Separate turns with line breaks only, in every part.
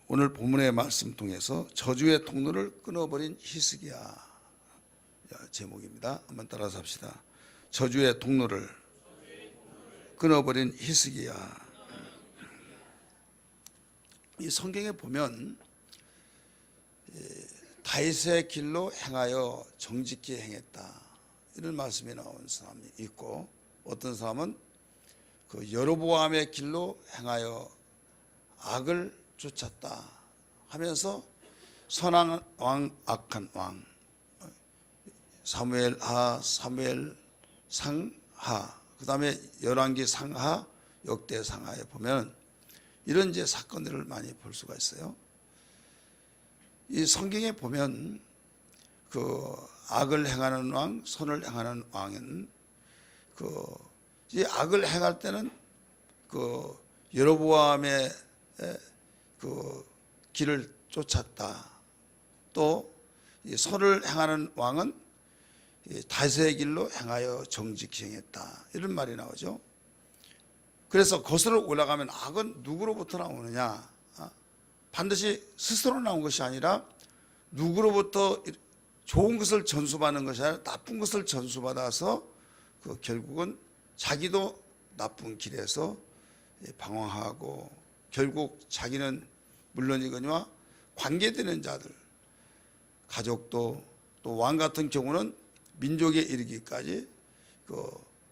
오늘 본문의 말씀 통해서 저주의 통로를 끊어버린 히스기야 제목입니다. 한번 따라서 합시다. 저주의 통로를 끊어버린 히스기야. 이 성경에 보면 다윗의 길로 행하여 정직히 행했다 이런 말씀이 나온 사람이 있고, 어떤 사람은 그 여로보암의 길로 행하여 악을 쫓았다 하면서 선한 왕, 악한 왕, 사무엘 하, 사무엘 상하, 그 다음에 열왕기 상하, 역대 상하에 보면 이런 이제 사건들을 많이 볼 수가 있어요. 이 성경에 보면 그 악을 행하는 왕, 선을 행하는 왕은 이 악을 행할 때는 그 여로보암의 그 길을 쫓았다. 또 이 선을 행하는 왕은 다윗의 길로 행하여 정직히 행했다. 이런 말이 나오죠. 그래서 거슬러 올라가면 악은 누구로부터 나오느냐? 반드시 스스로 나온 것이 아니라 누구로부터 좋은 것을 전수받는 것이 아니라 나쁜 것을 전수받아서 결국은 자기도 나쁜 길에서 방황하고 결국 자기는 물론이거니와 관계되는 자들, 가족도 또 왕 같은 경우는 민족에 이르기까지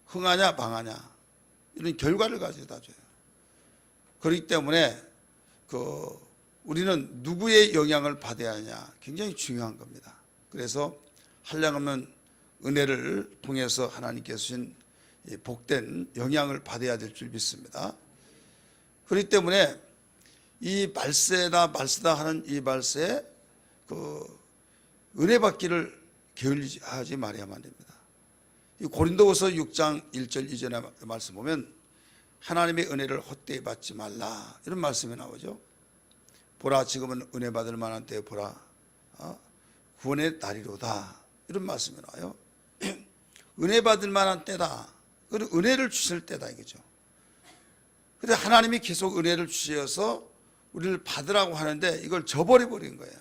흥하냐 망하냐 이런 결과를 가져다 줘요. 그렇기 때문에 우리는 누구의 영향을 받아야 하냐 굉장히 중요한 겁니다. 그래서 하려면 은혜를 통해서 하나님께서 주신 복된 영향을 받아야 될 줄 믿습니다. 그렇기 때문에 이 말세다 하는 이 말세에 은혜 받기를 게을리하지 말아야만 됩니다. 이 고린도후서 6장 1절 2절의 말씀 보면 하나님의 은혜를 헛되이 받지 말라 이런 말씀이 나오죠. 보라 지금은 은혜 받을 만한 때 보라 구원의 날이로다 이런 말씀이 나와요. 은혜 받을 만한 때다. 그리고 은혜를 주실 때다 이거죠. 그런데 하나님이 계속 은혜를 주셔서 우리를 받으라고 하는데 이걸 저버려 버린 거예요.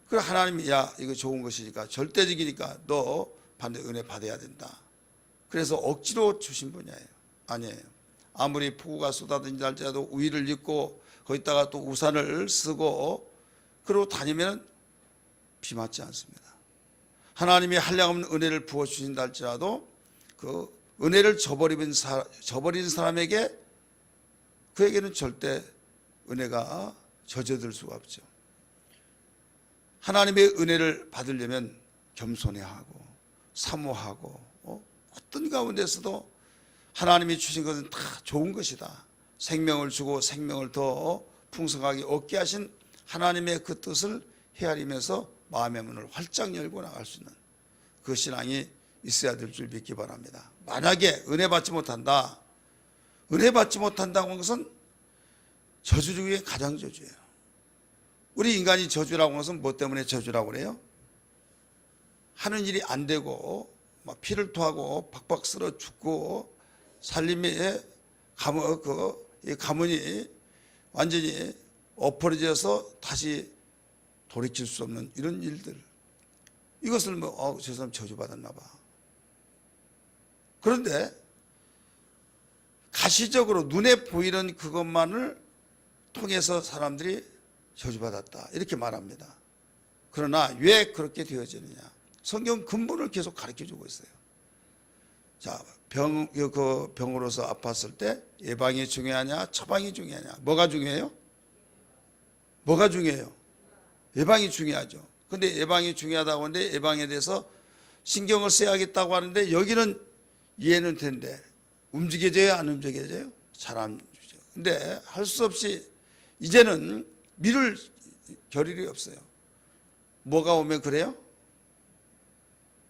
그래서 하나님이 야 이거 좋은 것이니까 절대적이니까 너 반드시 은혜 받아야 된다. 그래서 억지로 주신 분이 아니에요. 아무리 폭우가 쏟아든지 할지라도 우위를 입고 거기다가 또 우산을 쓰고 그러고 다니면 비 맞지 않습니다. 하나님이 한량없는 은혜를 부어주신다 할지라도 그 은혜를 저버린 사람에게 그에게는 절대 은혜가 젖어들 수가 없죠. 하나님의 은혜를 받으려면 겸손해야 하고 사모하고 어떤 가운데서도 하나님이 주신 것은 다 좋은 것이다. 생명을 주고 생명을 더 풍성하게 얻게 하신 하나님의 그 뜻을 헤아리면서 마음의 문을 활짝 열고 나갈 수 있는 그 신앙이 있어야 될 줄 믿기 바랍니다. 만약에 은혜 받지 못한다. 은혜 받지 못한다고 하는 것은 저주 중에 가장 저주예요. 우리 인간이 저주라고 하는 것은 뭐 때문에 저주라고 그래요? 하는 일이 안 되고 막 피를 토하고 박박 쓸어 죽고 살림의 가문이 완전히 엎어져서 다시 돌이킬 수 없는 이런 일들, 이것을 저 사람 저주받았나 봐. 그런데 가시적으로 눈에 보이는 그것만을 통해서 사람들이 저주받았다 이렇게 말합니다. 그러나 왜 그렇게 되어지느냐? 성경 근본을 계속 가르쳐주고 있어요. 자, 병으로서 아팠을 때 예방이 중요하냐 처방이 중요하냐? 뭐가 중요해요? 뭐가 중요해요? 예방이 중요하죠. 근데 예방이 중요하다고 하는데 예방에 대해서 신경을 써야겠다고 하는데 여기는 이해는 되는데 움직여져요? 안 움직여져요? 잘 안 움직여져요. 근데 할 수 없이 이제는 미룰 겨를이 없어요. 뭐가 오면 그래요?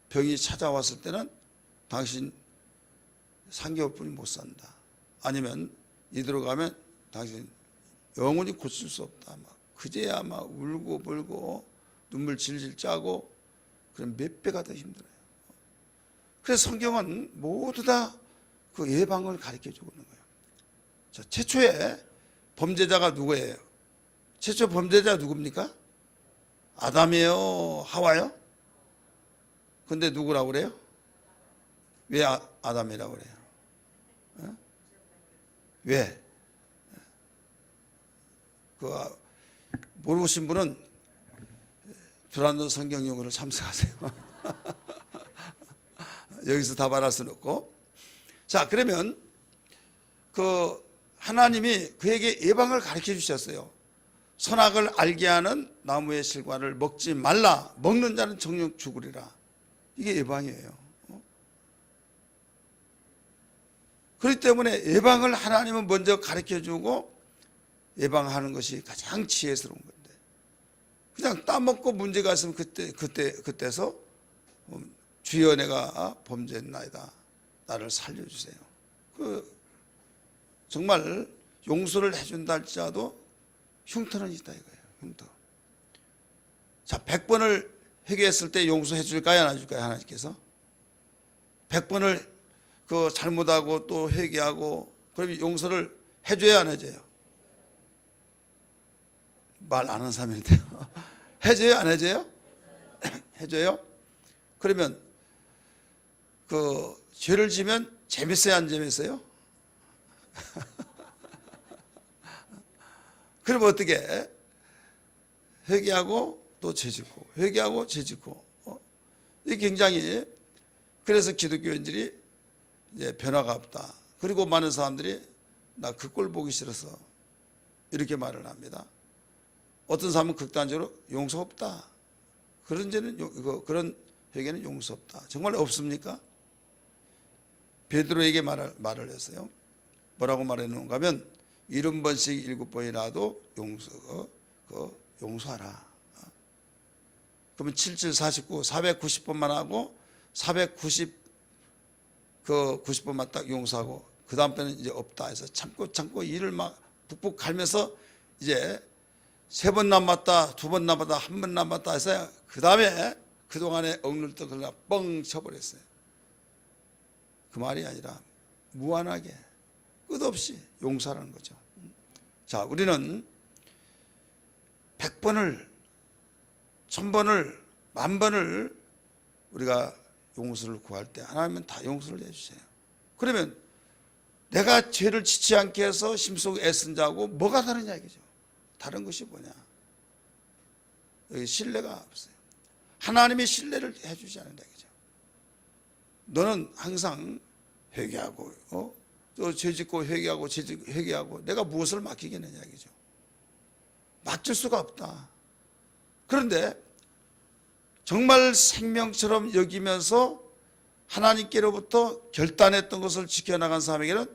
병이 찾아왔을 때는 당신 3개월뿐이 못 산다. 아니면 이대로 가면 당신 영원히 고칠 수 없다. 그제야 막 울고 불고 눈물 질질 짜고 그럼 몇 배가 더 힘들어요. 그래서 성경은 모두 다 그 예방을 가르쳐 주고 있는 거예요. 자, 최초에 범죄자가 누구예요? 최초 범죄자 누굽니까? 아담이에요? 하와요? 근데 누구라고 그래요? 왜 아담이라고 그래요? 어? 왜? 모르신 분은 브란도 성경 용어를 참석하세요. 여기서 다 말할 수는 없고. 자, 그러면 하나님이 그에게 예방을 가르쳐 주셨어요. 선악을 알게 하는 나무의 실과를 먹지 말라. 먹는 자는 정녕 죽으리라. 이게 예방이에요. 그렇기 때문에 예방을 하나님은 먼저 가르쳐 주고 예방하는 것이 가장 지혜스러운 건데, 그냥 따먹고 문제가 있으면 그때서 주여 내가 범죄했나이다. 나를 살려주세요. 정말 용서를 해준다 할지라도 흉터는 있다 이거예요. 흉터. 자, 100번을 회개했을 때 용서해 줄까요? 안 해줄까요? 하나님께서 100번을 잘못하고 또 회개하고 그러면 용서를 해줘야 안 해줘요? 말 안 하는 사람인데요. 해줘요? 안 해줘요? 해줘요? 그러면 죄를 지면 재밌어요? 안 재밌어요? 그럼 어떻게? 회개하고 또 죄짓고 회개하고 죄짓고 이 굉장히, 그래서 기독교인들이 이제 변화가 없다. 그리고 많은 사람들이 나 그 꼴 보기 싫어서 이렇게 말을 합니다. 어떤 사람은 극단적으로 용서 없다. 그런 회개는 용서 없다. 정말 없습니까? 베드로에게 말을 했어요. 뭐라고 말했는가 하면 70번씩 7번이라도 용서하라. 그러면 77, 49, 490번만 하고 90번만 딱 용서하고 그 다음번은 이제 없다 해서 참고 일을 막 북북 갈면서 이제 3번 남았다, 2번 남았다, 1번 남았다 해서 그 다음에 그동안에 억눌렀던 걸 뻥 쳐버렸어요. 그 말이 아니라 무한하게 끝없이 용서하는 거죠. 자, 우리는 100번을 1000번을 10,000번을 우리가 용서를 구할 때 하나님은 다 용서를 해주세요. 그러면 내가 죄를 짓지 않게 해서 심속에 애쓴 자하고 뭐가 다르냐 이거죠. 다른 것이 뭐냐? 여기 신뢰가 없어요. 하나님이 신뢰를 해주지 않는다 이거죠. 너는 항상 회개하고 또 죄짓고 회개하고 내가 무엇을 맡기겠느냐 이거죠. 맡길 수가 없다. 그런데 정말 생명처럼 여기면서 하나님께로부터 결단했던 것을 지켜나간 사람에게는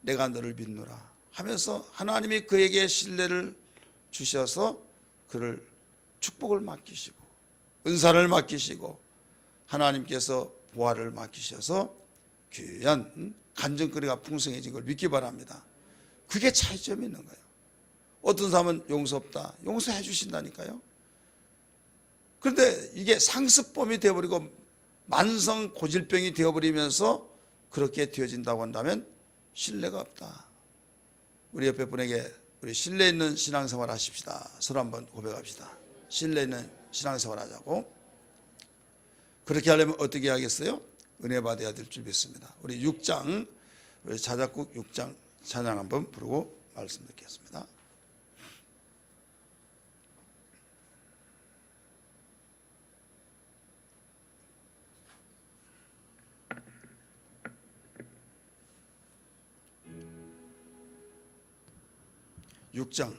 내가 너를 믿노라 하면서 하나님이 그에게 신뢰를 주셔서 그를 축복을 맡기시고 은사를 맡기시고 하나님께서 보화를 맡기셔서 귀한 간증거리가 풍성해진 걸 믿기 바랍니다. 그게 차이점이 있는 거예요. 어떤 사람은 용서 없다. 용서해 주신다니까요. 그런데 이게 상습범이 되어버리고 만성 고질병이 되어버리면서 그렇게 되어진다고 한다면 신뢰가 없다. 우리 옆에 분에게 우리 신뢰 있는 신앙생활 하십시다. 서로 한번 고백합시다. 신뢰 있는 신앙생활 하자고. 그렇게 하려면 어떻게 하겠어요? 은혜 받아야 될 줄 믿습니다. 우리 6장, 우리 자작곡 6장 찬양 한번 부르고 말씀 듣겠습니다. (6장)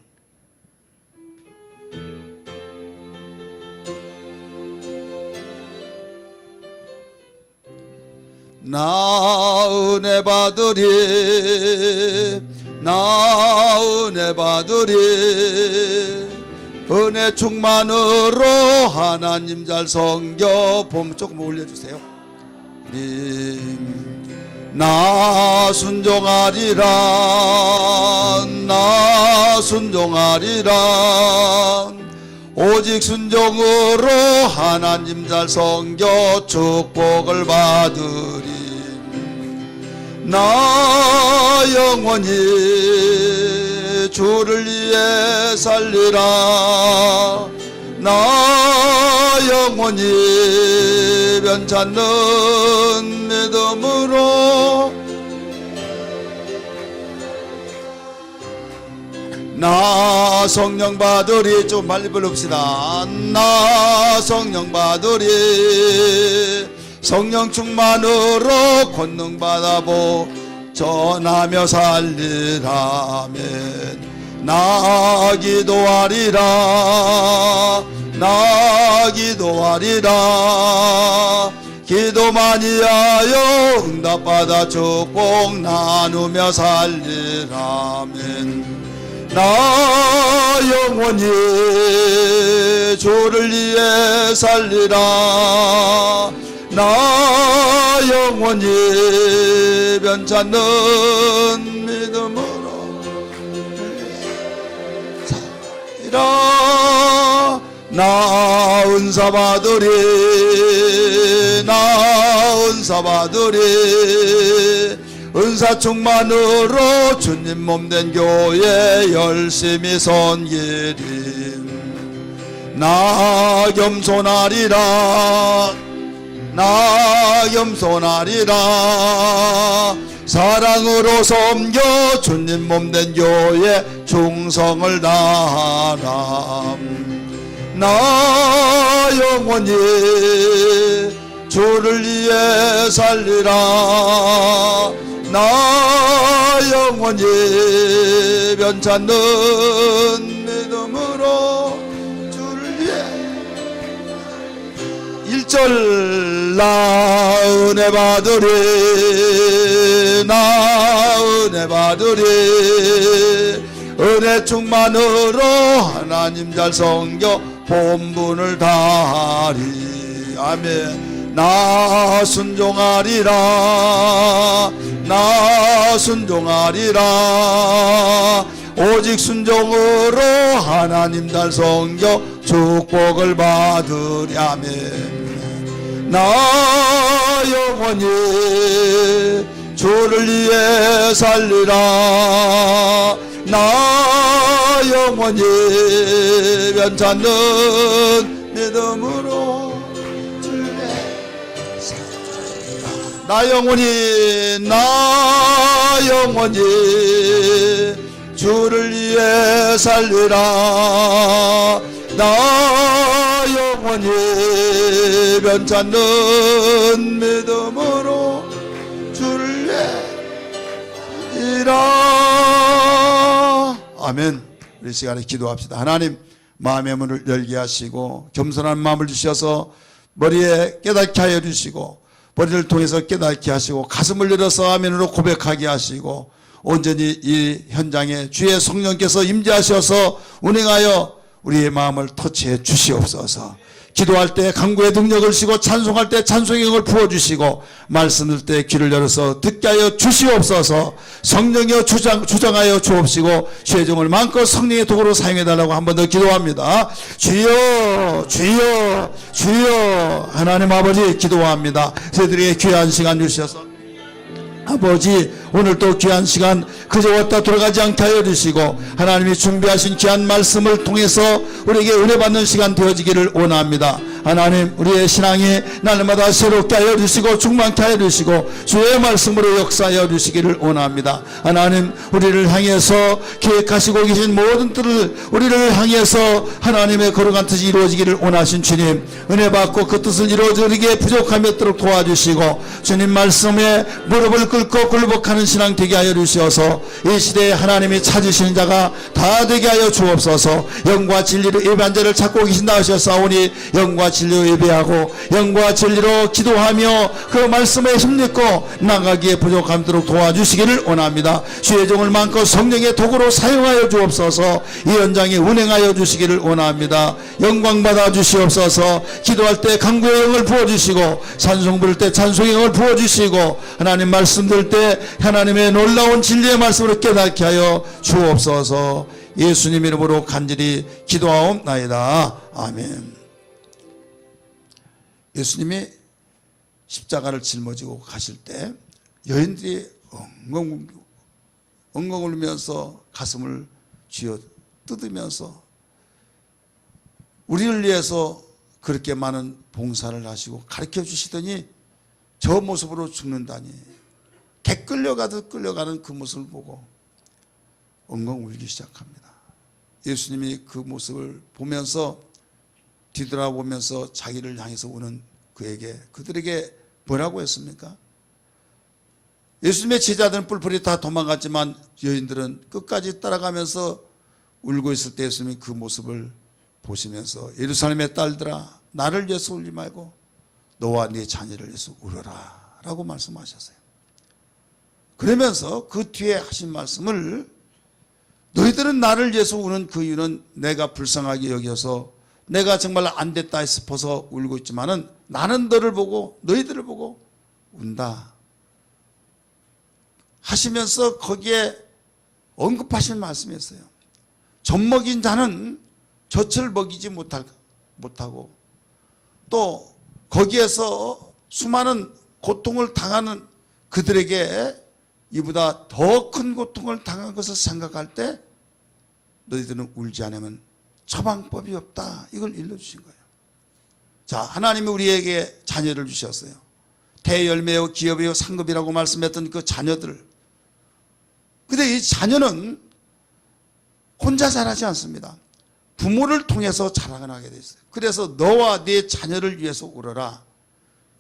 나 은혜 받으리 나 은혜 받으리 은혜 충만으로 하나님 잘 섬겨 봄 조금 올려주세요. 나 순종하리라 나 순종하리라 오직 순종으로 하나님 잘 섬겨 축복을 받으리 나 영원히 주를 위해 살리라. 나 영원히 변찮는 믿음으로 나 성령 받으리. 좀 빨리 불러봅시다. 나 성령 받으리. 성령 충만으로 권능 받아보 전하며 살리라면 나 기도하리라. 나 기도하리라. 기도 많이 하여 응답받아 축복 나누며 살리라면 나 영원히 주를 위해 살리라. 나 영원히 변찮는 믿음으로 살리라. 나 은사 받으리. 나 은사 받으리. 은사 충만으로 주님 몸된 교회 열심히 섬기림. 나 겸손하리라. 나 겸손하리라. 사랑으로 섬겨 주님 몸된 교회 충성을 다하라. 나 영원히 주를 위해 살리라. 나 영원히 변찮는 믿음으로 주를 위해 1절 나 은혜 받으리. 나 은혜 받으리. 은혜 충만으로 하나님 잘 섬겨 본분을 다하리. 아멘. 나 순종하리라. 나 순종하리라. 오직 순종으로 하나님 잘 섬겨 축복을 받으랴면 나 영원히 주를 위해 살리라. 나 영원히 변찮는 믿음으로 나 영원히 나 영원히 주를 위해 살리라. 나 영원히 변찮는 믿음으로 주를 위해 살리라. 아멘. 우리 시간에 기도합시다. 하나님 마음의 문을 열게 하시고 겸손한 마음을 주셔서 머리에 깨닫게 하여 주시고 머리를 통해서 깨닫게 하시고 가슴을 열어서 아멘으로 고백하게 하시고 온전히 이 현장에 주의 성령께서 임재하셔서 운행하여 우리의 마음을 터치해 주시옵소서. 기도할 때 간구의 능력을 주시고 찬송할 때 찬송의 영을 부어주시고 말씀 들을 때 귀를 열어서 듣게 하여 주시옵소서. 성령이여 주장하여 주옵시고 주의 종을 마음껏 성령의 도구로 사용해달라고 한 번 더 기도합니다. 주여 주여 주여. 하나님 아버지 기도합니다. 저희들에게 귀한 시간 주셔서 아버지 오늘 또 귀한 시간 그저 왔다 돌아가지 않게 하여 주시고 하나님이 준비하신 귀한 말씀을 통해서 우리에게 은혜 받는 시간 되어지기를 원합니다. 하나님 우리의 신앙이 날마다 새롭게 하여 주시고 충만케 하여 주시고 주의 말씀으로 역사하여 주시기를 원합니다. 하나님 우리를 향해서 계획하시고 계신 모든 뜻을 우리를 향해서 하나님의 거룩한 뜻이 이루어지기를 원하신 주님 은혜 받고 그 뜻을 이루어지게 부족함이 없도록 도와주시고 주님 말씀에 무릎을 꿇고 굴복하는 신앙 되게 하여 주시어서 이 시대에 하나님이 찾으시는 자가 다 되게 하여 주옵소서. 영과 진리로 예배한 자를 찾고 계신다 하셨사오니 영과 진리로 예배하고 영과 진리로 기도하며 그 말씀에 힘입고 나가기에 부족함 없도록 도와주시기를 원합니다. 주의 종을 마음껏 성령의 도구로 사용하여 주옵소서. 이 현장에 운행하여 주시기를 원합니다. 영광 받아 주시옵소서. 기도할 때 간구의 영을 부어주시고 찬송 부를 때 찬송의 영을 부어주시고 하나님 말씀 들을 때 하나님의 놀라운 진리의 말씀으로 깨닫게 하여 주옵소서. 예수님 이름으로 간절히 기도하옵나이다. 아멘. 예수님이 십자가를 짊어지고 가실 때 여인들이 엉엉 울면서 가슴을 쥐어 뜯으면서 우리를 위해서 그렇게 많은 봉사를 하시고 가르쳐 주시더니 저 모습으로 죽는다니, 개 끌려가듯 끌려가는 그 모습을 보고 엉엉 울기 시작합니다. 예수님이 그 모습을 보면서 뒤돌아보면서 자기를 향해서 우는 그들에게 뭐라고 했습니까? 예수님의 제자들은 뿔뿔이 다 도망갔지만 여인들은 끝까지 따라가면서 울고 있을 때 예수님이 그 모습을 보시면서 예루살렘의 딸들아, 나를 위해서 울지 말고 너와 네 자녀를 위해서 울어라 라고 말씀하셨어요. 그러면서 그 뒤에 하신 말씀을, 너희들은 나를 위해서 우는 그 이유는 내가 불쌍하게 여겨서 내가 정말 안 됐다 싶어서 울고 있지만은 나는 너희들을 보고 운다 하시면서 거기에 언급하신 말씀이었어요. 젖먹인 자는 젖을 먹이지 못하고 또 거기에서 수많은 고통을 당하는 그들에게 이보다 더 큰 고통을 당한 것을 생각할 때 너희들은 울지 않으면 처방법이 없다, 이걸 일러주신 거예요. 자, 하나님이 우리에게 자녀를 주셨어요. 대열매요 기업이요 상급이라고 말씀했던 그 자녀들. 근데 이 자녀는 혼자 자라지 않습니다. 부모를 통해서 자라나게 돼 있어요. 그래서 너와 네 자녀를 위해서 울어라.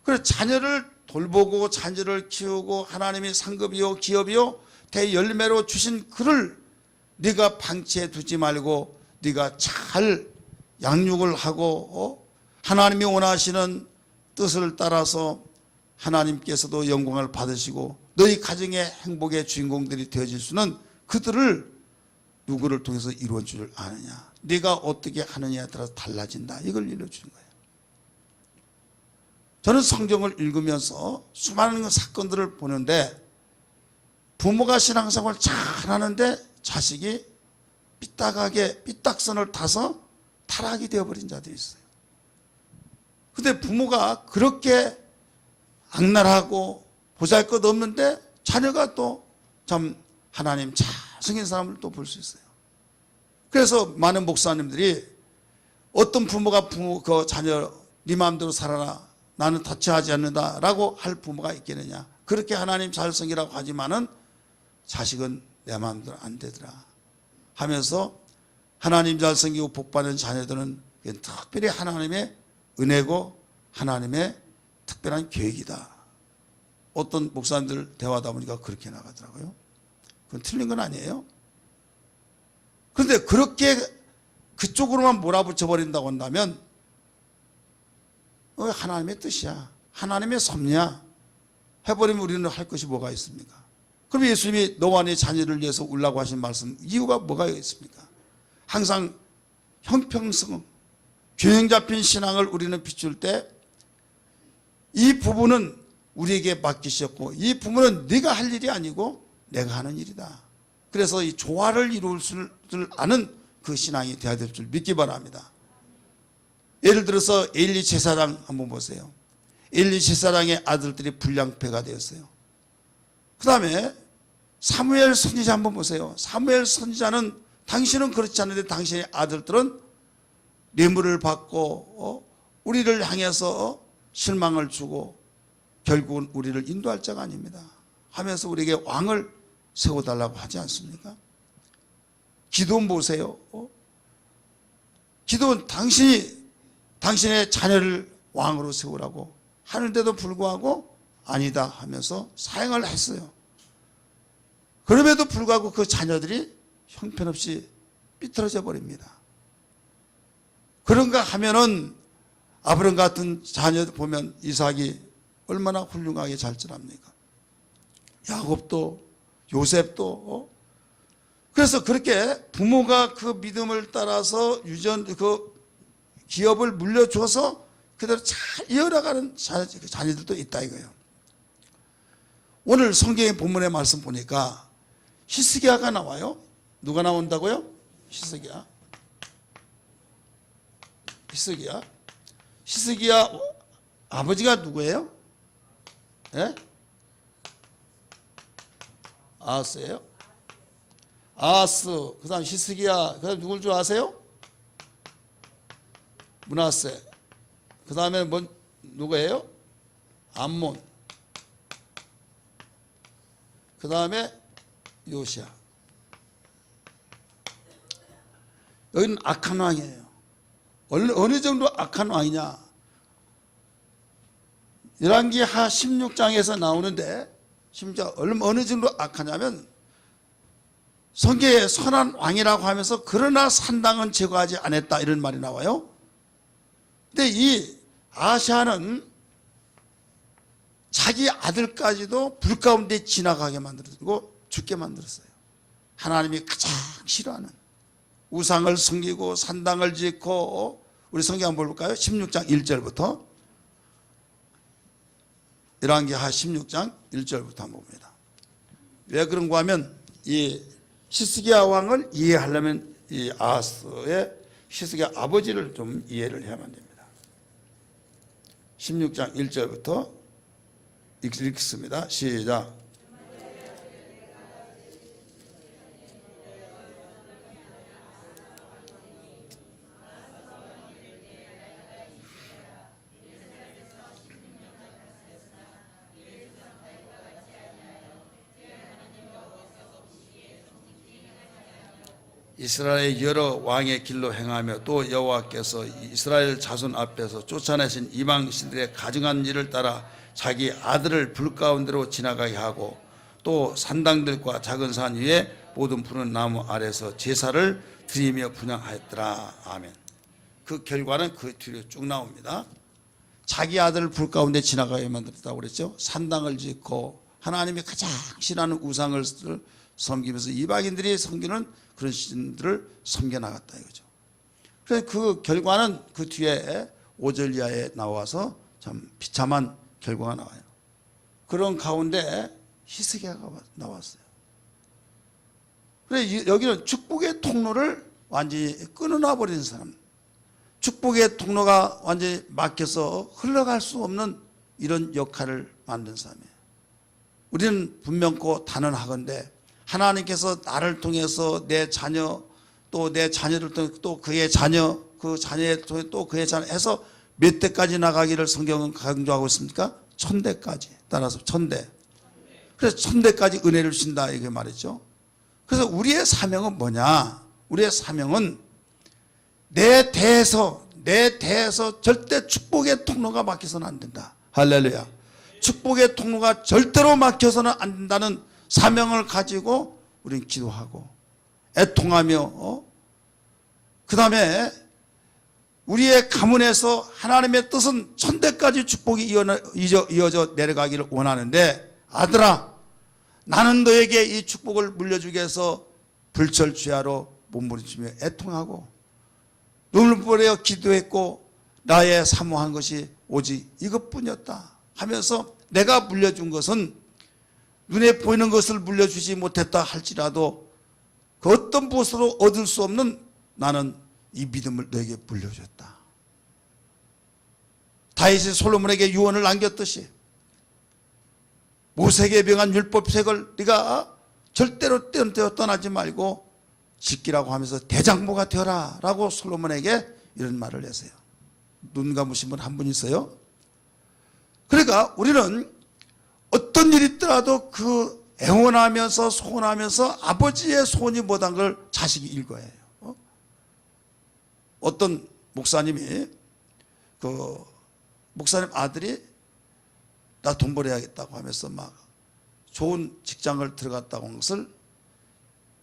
그래서 자녀를 돌보고 자녀를 키우고 하나님이 상급이요 기업이요 대열매로 주신 그를 네가 방치해 두지 말고 네가 잘 양육을 하고 하나님이 원하시는 뜻을 따라서 하나님께서도 영광을 받으시고 너희 가정의 행복의 주인공들이 되어질 수는 그들을 누구를 통해서 이루어 줄 아느냐, 네가 어떻게 하느냐에 따라서 달라진다, 이걸 일러주는 거예요. 저는 성경을 읽으면서 수많은 사건들을 보는데 부모가 신앙생활을 잘하는데 자식이 삐딱선을 타서 타락이 되어버린 자들이 있어요. 근데 부모가 그렇게 악랄하고 보잘것없는데 자녀가 또 참 하나님 잘생긴 사람을 또 볼 수 있어요. 그래서 많은 목사님들이 어떤 부모가 그 자녀 네 마음대로 살아라, 나는 터치하지 않는다 라고 할 부모가 있겠느냐, 그렇게 하나님 잘생기라고 하지만은 자식은 내 마음대로 안 되더라 하면서 하나님 잘생기고 복받는 자녀들은 특별히 하나님의 은혜고 하나님의 특별한 계획이다. 어떤 목사님들 대화하다 보니까 그렇게 나가더라고요. 그건 틀린 건 아니에요. 그런데 그렇게 그쪽으로만 몰아붙여 버린다고 한다면 하나님의 뜻이야, 하나님의 섭리야 해버리면 우리는 할 것이 뭐가 있습니까? 그럼 예수님이 너와 네 자녀를 위해서 울라고 하신 말씀, 이유가 뭐가 있습니까? 항상 형평성, 균형 잡힌 신앙을 우리는 비출 때 이 부분은 우리에게 맡기셨고 이 부분은 네가 할 일이 아니고 내가 하는 일이다. 그래서 이 조화를 이룰 줄 아는 그 신앙이 되어야 될 줄 믿기 바랍니다. 예를 들어서 엘리 제사장 한번 보세요. 엘리 제사장의 아들들이 불량배가 되었어요. 그 다음에 사무엘 선지자 한번 보세요. 사무엘 선지자는 당신은 그렇지 않은데 당신의 아들들은 뇌물을 받고 우리를 향해서 실망을 주고 결국은 우리를 인도할 자가 아닙니다 하면서 우리에게 왕을 세워달라고 하지 않습니까? 기도원 보세요. 기도원 당신의 자녀를 왕으로 세우라고 하는데도 불구하고 아니다 하면서 사형을 했어요. 그럼에도 불구하고 그 자녀들이 형편없이 삐뚤어져 버립니다. 그런가 하면은 아브람 같은 자녀 보면 이삭이 얼마나 훌륭하게 잘 자랍니까? 야곱도 요셉도 그래서 그렇게 부모가 그 믿음을 따라서 그 기업을 물려줘서 그대로 잘 이어나가는 자녀들도 있다 이거예요. 오늘 성경의 본문의 말씀 보니까 히스기야가 나와요. 누가 나온다고요? 히스기야. 히스기야 아버지가 누구예요? 예? 아하스예요? 아하스, 그 다음 히스기야, 그 다음 누굴 줄 아세요? 므낫세. 그 다음에 누구예요? 암몬. 그 다음에 요시야. 여기는 악한 왕이에요. 어느 정도 악한 왕이냐? 열왕기하 16장에서 나오는데 심지어 어느 정도 악하냐면 성경에 선한 왕이라고 하면서 그러나 산당은 제거하지 않았다 이런 말이 나와요. 근데 이 아하시아는 자기 아들까지도 불 가운데 지나가게 만들고 죽게 만들었어요. 하나님이 가장 싫어하는 우상을 섬기고 산당을 짓고, 우리 성경 한번 볼까요? 16장 1절부터. 열왕기하 16장 1절부터 한번 봅니다. 왜 그런가 하면 이 히스기야 왕을 이해하려면 이 아하스의 히스기야 아버지를 좀 이해를 해야만 됩니다. 16장 1절부터 읽습니다. 시작. 이스라엘의 여러 왕의 길로 행하며 또 여호와께서 이스라엘 자손 앞에서 쫓아내신 이방 신들의 가증한 일을 따라 자기 아들을 불 가운데로 지나가게 하고 또 산당들과 작은 산 위에 모든 푸른 나무 아래서 제사를 드리며 분향하였더라. 아멘. 그 결과는 그 뒤로 쭉 나옵니다. 자기 아들을 불 가운데 지나가게 만들었다고 그랬죠. 산당을 짓고 하나님이 가장 싫어하는 우상을 섬기면서 이방인들이 섬기는 그런 신들을 섬겨나갔다 이거죠. 그래서 그 결과는 그 뒤에 5절 이하에 나와서 참 비참한 결과가 나와요. 그런 가운데 히스기야가 나왔어요. 그래서 여기는 축복의 통로를 완전히 끊어놔버린 사람, 축복의 통로가 완전히 막혀서 흘러갈 수 없는 이런 역할을 만든 사람이에요. 우리는 분명코 단언하건대 하나님께서 나를 통해서 내 자녀, 또 내 자녀를 통해 또 그의 자녀, 그 자녀를 통해 또 그의 자녀 해서 몇 대까지 나가기를 성경은 강조하고 있습니까? 1000대까지. 따라서 1000대. 그래서 1000대까지 은혜를 주신다 이렇게 말했죠. 그래서 우리의 사명은 뭐냐? 우리의 사명은 내 대에서 절대 축복의 통로가 막혀서는 안 된다. 할렐루야. 축복의 통로가 절대로 막혀서는 안 된다는 사명을 가지고 우리는 기도하고 애통하며 그 다음에 우리의 가문에서 하나님의 뜻은 1000대까지 축복이 이어져 내려가기를 원하는데, 아들아 나는 너에게 이 축복을 물려주기 위해서 불철주야로 몸부림치며 애통하고 눈을 뿌려 기도했고 나의 사모한 것이 오직 이것뿐이었다 하면서 내가 물려준 것은 눈에 보이는 것을 물려주지 못했다 할지라도 그 어떤 무엇으로 얻을 수 없는 나는 이 믿음을 너에게 물려줬다. 다윗이 솔로몬에게 유언을 남겼듯이 모세에게 명한 율법책을 네가 절대로 떠나지 말고 지키라고 하면서 대장부가 되어라 라고 솔로몬에게 이런 말을 했어요. 눈 감으신 분 한 분 있어요. 그러니까 우리는 어떤 일이 있더라도 그 애원하면서 소원하면서 아버지의 소원이 못한 걸 자식이 읽어야 해요. 어떤 목사님이 목사님 아들이 나 돈 벌어야겠다고 하면서 막 좋은 직장을 들어갔다고 한 것을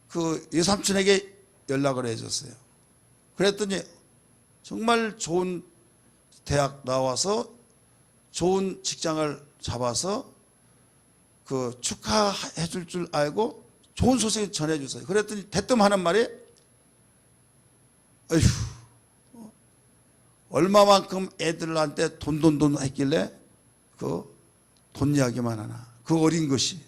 그 외삼촌에게 연락을 해줬어요. 그랬더니 정말 좋은 대학 나와서 좋은 직장을 잡아서 그 축하해 줄 알고 좋은 소식을 전해주세요. 그랬더니 대뜸 하는 말이 어휴 얼마만큼 애들한테 돈 했길래 그 돈 이야기만 하나. 그 어린 것이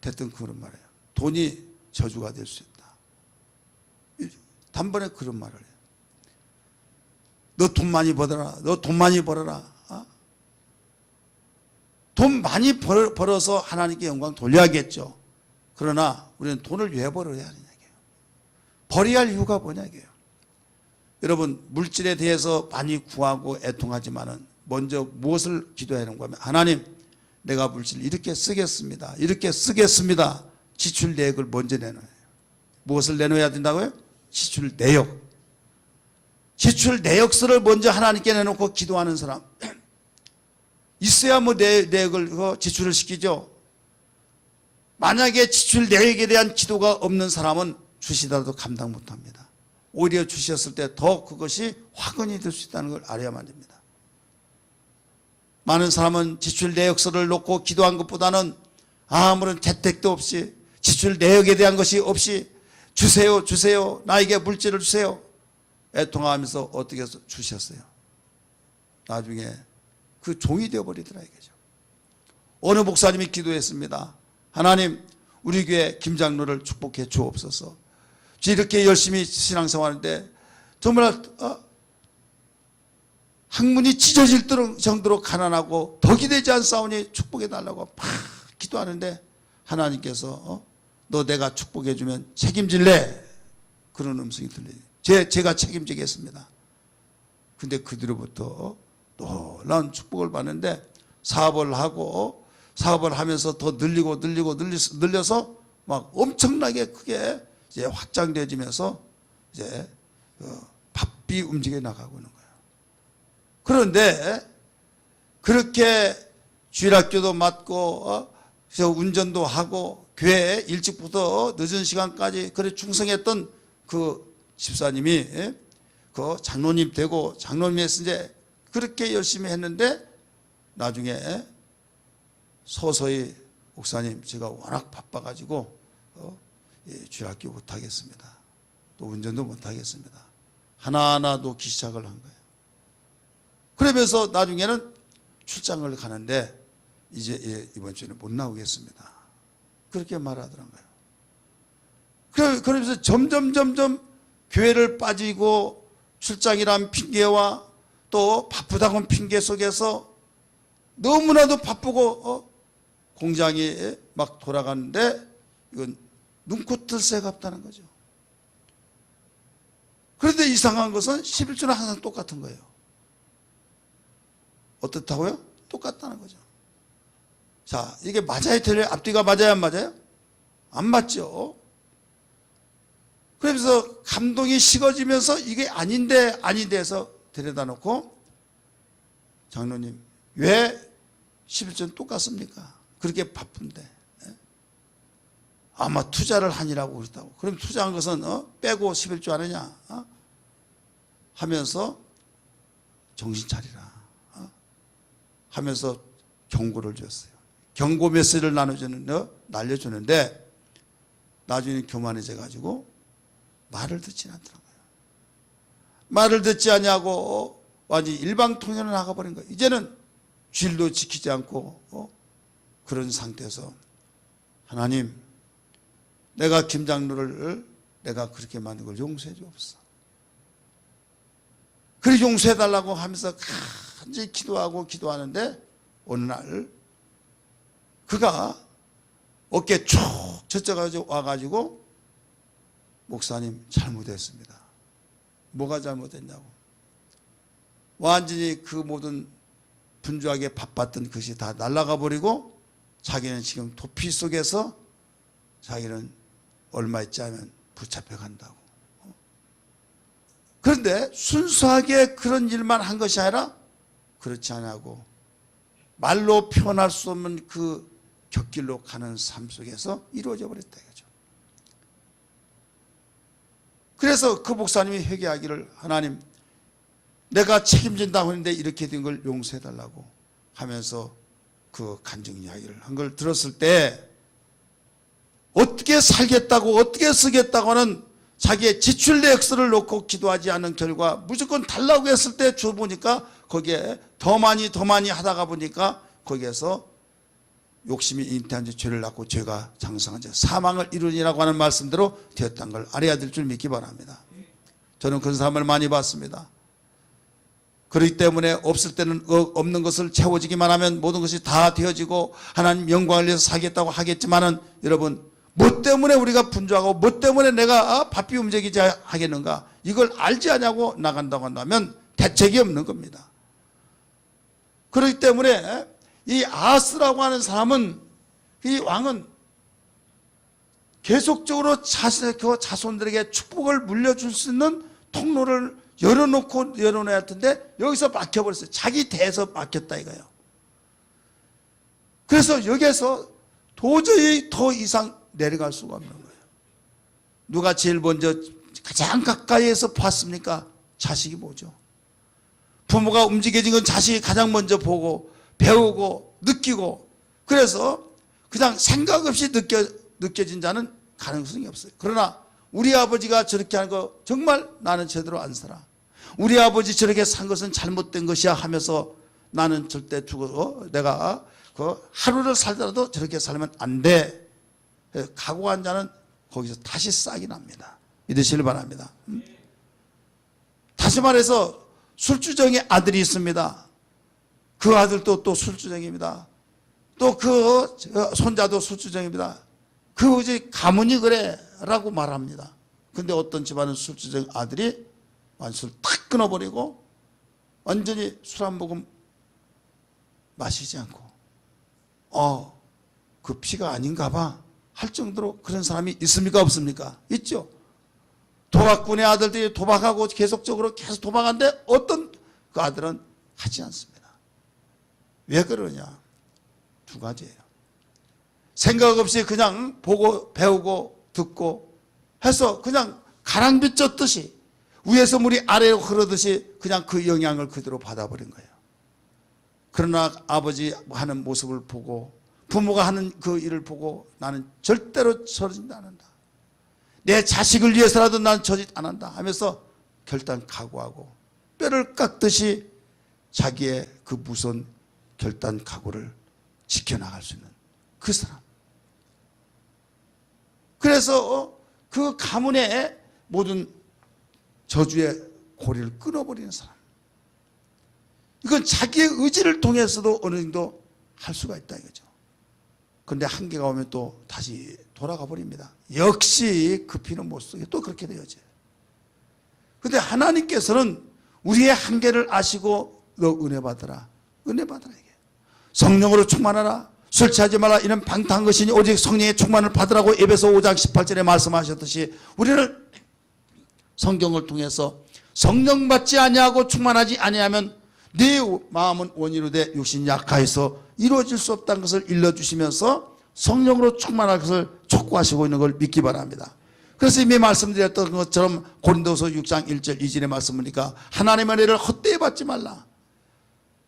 대뜸 그런 말이에요. 돈이 저주가 될 수 있다. 단번에 그런 말을 해요. 너 돈 많이 벌어라. 너 돈 많이 벌어라. 돈 많이 벌어서 하나님께 영광 돌려야겠죠. 그러나 우리는 돈을 왜 벌어야 하느냐 이게요. 벌어야 할 이유가 뭐냐 이게요. 여러분 물질에 대해서 많이 구하고 애통하지만은 먼저 무엇을 기도해야 하는가 하면 하나님 내가 물질 이렇게 쓰겠습니다. 이렇게 쓰겠습니다. 지출 내역을 먼저 내놔요. 무엇을 내놓아야 된다고요? 지출 내역. 지출 내역서를 먼저 하나님께 내놓고 기도하는 사람 있어야 뭐 내역을 지출을 시키죠. 만약에 지출 내역에 대한 기도가 없는 사람은 주시더라도 감당 못합니다. 오히려 주셨을 때 더 그것이 화근이 될 수 있다는 걸 알아야만 됩니다. 많은 사람은 지출 내역서를 놓고 기도한 것보다는 아무런 재택도 없이 지출 내역에 대한 것이 없이 주세요 주세요 나에게 물질을 주세요 애통하면서 어떻게 해서 주셨어요. 나중에 그 종이 되어버리더라 이거죠. 어느 목사님이 기도했습니다. 하나님 우리 교회 김 장로를 축복해 주옵소서. 이렇게 열심히 신앙생활하는데 정말 학문이 찢어질 정도로 가난하고 덕이 되지 않사오니 축복해 달라고 막 기도하는데 하나님께서 너 내가 축복해 주면 책임질래? 그런 음성이 들려요. 제가 책임지겠습니다. 근데 그 뒤로부터 놀라운 축복을 받는데 사업을 하면서 더 늘려서 막 엄청나게 크게 이제 확장되어지면서 이제 바삐 움직여 나가고 있는 거예요. 그런데 그렇게 주일학교도 맡고 운전도 하고 교회에 일찍부터 늦은 시간까지 그래 충성했던 그 집사님이 그 장로님 되고 장로님에서 이제 그렇게 열심히 했는데 나중에 서서히 목사님 제가 워낙 바빠가지고 주일학교 못하겠습니다. 또 운전도 못하겠습니다. 하나하나 놓기 시작을 한 거예요. 그러면서 나중에는 출장을 가는데 이제 이번 주에는 못 나오겠습니다. 그렇게 말하더라고요. 그러면서 점점 교회를 빠지고 출장이란 핑계와 또 바쁘다고 핑계 속에서 너무나도 바쁘고 공장이 막 돌아가는데 이건 눈코 뜰 새가 없다는 거죠. 그런데 이상한 것은 11조는 항상 똑같은 거예요. 어떻다고요? 똑같다는 거죠. 자, 이게 맞아야 틀려요? 앞뒤가 맞아야 안 맞아요? 안 맞죠. 그러면서 감동이 식어지면서 이게 아닌데 해서 데려다 놓고 장로님 왜 11조는 똑같습니까? 그렇게 바쁜데 아마 투자를 하니라고 그랬다고. 그럼 투자한 것은 빼고 11조 하느냐 하면서 정신 차리라 하면서 경고를 줬어요. 경고 메시지를 날려주는데 나중에 교만해져 가지고 말을 듣지 않더라고요. 말을 듣지 않냐고 완전히 일방통행을 나가버린 거예요. 이제는 주일도 지키지 않고 그런 상태에서 하나님 내가 김 장로를 내가 그렇게 만든 걸 용서해 주옵소서. 그래 용서해 달라고 하면서 간절히 기도하는데 어느 날 그가 어깨 쭉 젖어가지고 와가지고 목사님 잘못했습니다. 뭐가 잘못했냐고. 완전히 그 모든 분주하게 바빴던 것이 다 날아가 버리고 자기는 지금 도피 속에서 자기는 얼마 있지 않으면 붙잡혀 간다고. 그런데 순수하게 그런 일만 한 것이 아니라 그렇지 않냐고 말로 표현할 수 없는 그 곁길로 가는 삶 속에서 이루어져 버렸다 이거죠. 그래서 그 목사님이 회개하기를 하나님 내가 책임진다고 했는데 이렇게 된 걸 용서해 달라고 하면서 그 간증 이야기를 한 걸 들었을 때 어떻게 살겠다고 어떻게 쓰겠다고 하는 자기의 지출 내역서를 놓고 기도하지 않은 결과 무조건 달라고 했을 때 줘 보니까 거기에 더 많이 하다가 보니까 거기에서 욕심이 잉태한 지 죄를 낳고 죄가 장성한 지 사망을 이루니라고 하는 말씀대로 되었다는 걸 알아야 될 줄 믿기 바랍니다. 저는 그런 사람을 많이 봤습니다. 그렇기 때문에 없을 때는 없는 것을 채워지기만 하면 모든 것이 다 되어지고 하나님 영광을 위해서 살겠다고 하겠지만은 여러분 뭐 때문에 우리가 분주하고 뭐 때문에 내가 바삐 움직이지 하겠는가, 이걸 알지 않냐고 나간다고 한다면 대책이 없는 겁니다. 그렇기 때문에 이 아하스라고 하는 사람은, 이 왕은 계속적으로 그 자손들에게 축복을 물려줄 수 있는 통로를 열어놔야 할 텐데 여기서 막혀버렸어요. 자기 대에서 막혔다 이거예요. 그래서 여기에서 도저히 더 이상 내려갈 수가 없는 거예요. 누가 제일 먼저 가장 가까이에서 봤습니까? 자식이 보죠. 부모가 움직여진 건 자식이 가장 먼저 보고 배우고 느끼고, 그래서 그냥 생각 없이 느껴진 자는 가능성이 없어요. 그러나 우리 아버지가 저렇게 하는 거 정말 나는 제대로 안 살아, 우리 아버지 저렇게 산 것은 잘못된 것이야 하면서 나는 절대 내가 그 하루를 살더라도 저렇게 살면 안 돼, 각오한 자는 거기서 다시 싹이 납니다. 믿으시길 바랍니다. 다시 말해서 술주정의 아들이 있습니다. 그 아들도 또 술주정입니다. 또 그 손자도 술주정입니다. 그 이제 가문이 그래 라고 말합니다. 근데 어떤 집안은 술주정 아들이 완술 탁 끊어버리고 완전히 술 한 모금 마시지 않고 그 피가 아닌가 봐 할 정도로 그런 사람이 있습니까? 없습니까? 있죠. 도박꾼의 아들들이 도박하고 계속적으로 계속 도박하는데 어떤 그 아들은 하지 않습니다. 왜 그러냐? 두 가지예요. 생각 없이 그냥 보고 배우고 듣고 해서 그냥 가랑비 쪘듯이 위에서 물이 아래로 흐르듯이 그냥 그 영향을 그대로 받아버린 거예요. 그러나 아버지 하는 모습을 보고 부모가 하는 그 일을 보고 나는 절대로 저러지 않는다, 내 자식을 위해서라도 나는 저러지 않는다 하면서 결단 각오하고 뼈를 깎듯이 자기의 그 무서운 결단 각오를 지켜나갈 수 있는 그 사람. 그래서 그 가문의 모든 저주의 고리를 끊어버리는 사람, 이건 자기의 의지를 통해서도 어느 정도 할 수가 있다 이거죠. 그런데 한계가 오면 또 다시 돌아가 버립니다. 역시 그 피는 못 쓰게 또 그렇게 되어져요. 그런데 하나님께서는 우리의 한계를 아시고 너 은혜 받으라, 은혜 받으라 이게. 성령으로 충만하라, 술 취하지 마라, 이는 방탕한 것이니 오직 성령의 충만을 받으라고 에베소 5장 18절에 말씀하셨듯이 우리를 성경을 통해서 성령 받지 아니하고 충만하지 아니하면 네 마음은 원인으로 돼 육신이 약하여서 이루어질 수 없다는 것을 일러주시면서 성령으로 충만할 것을 촉구하시고 있는 걸 믿기 바랍니다. 그래서 이미 말씀드렸던 것처럼 고린도서 6장 1절 2절의 말씀이니까 하나님의 은혜를 헛되이 받지 말라.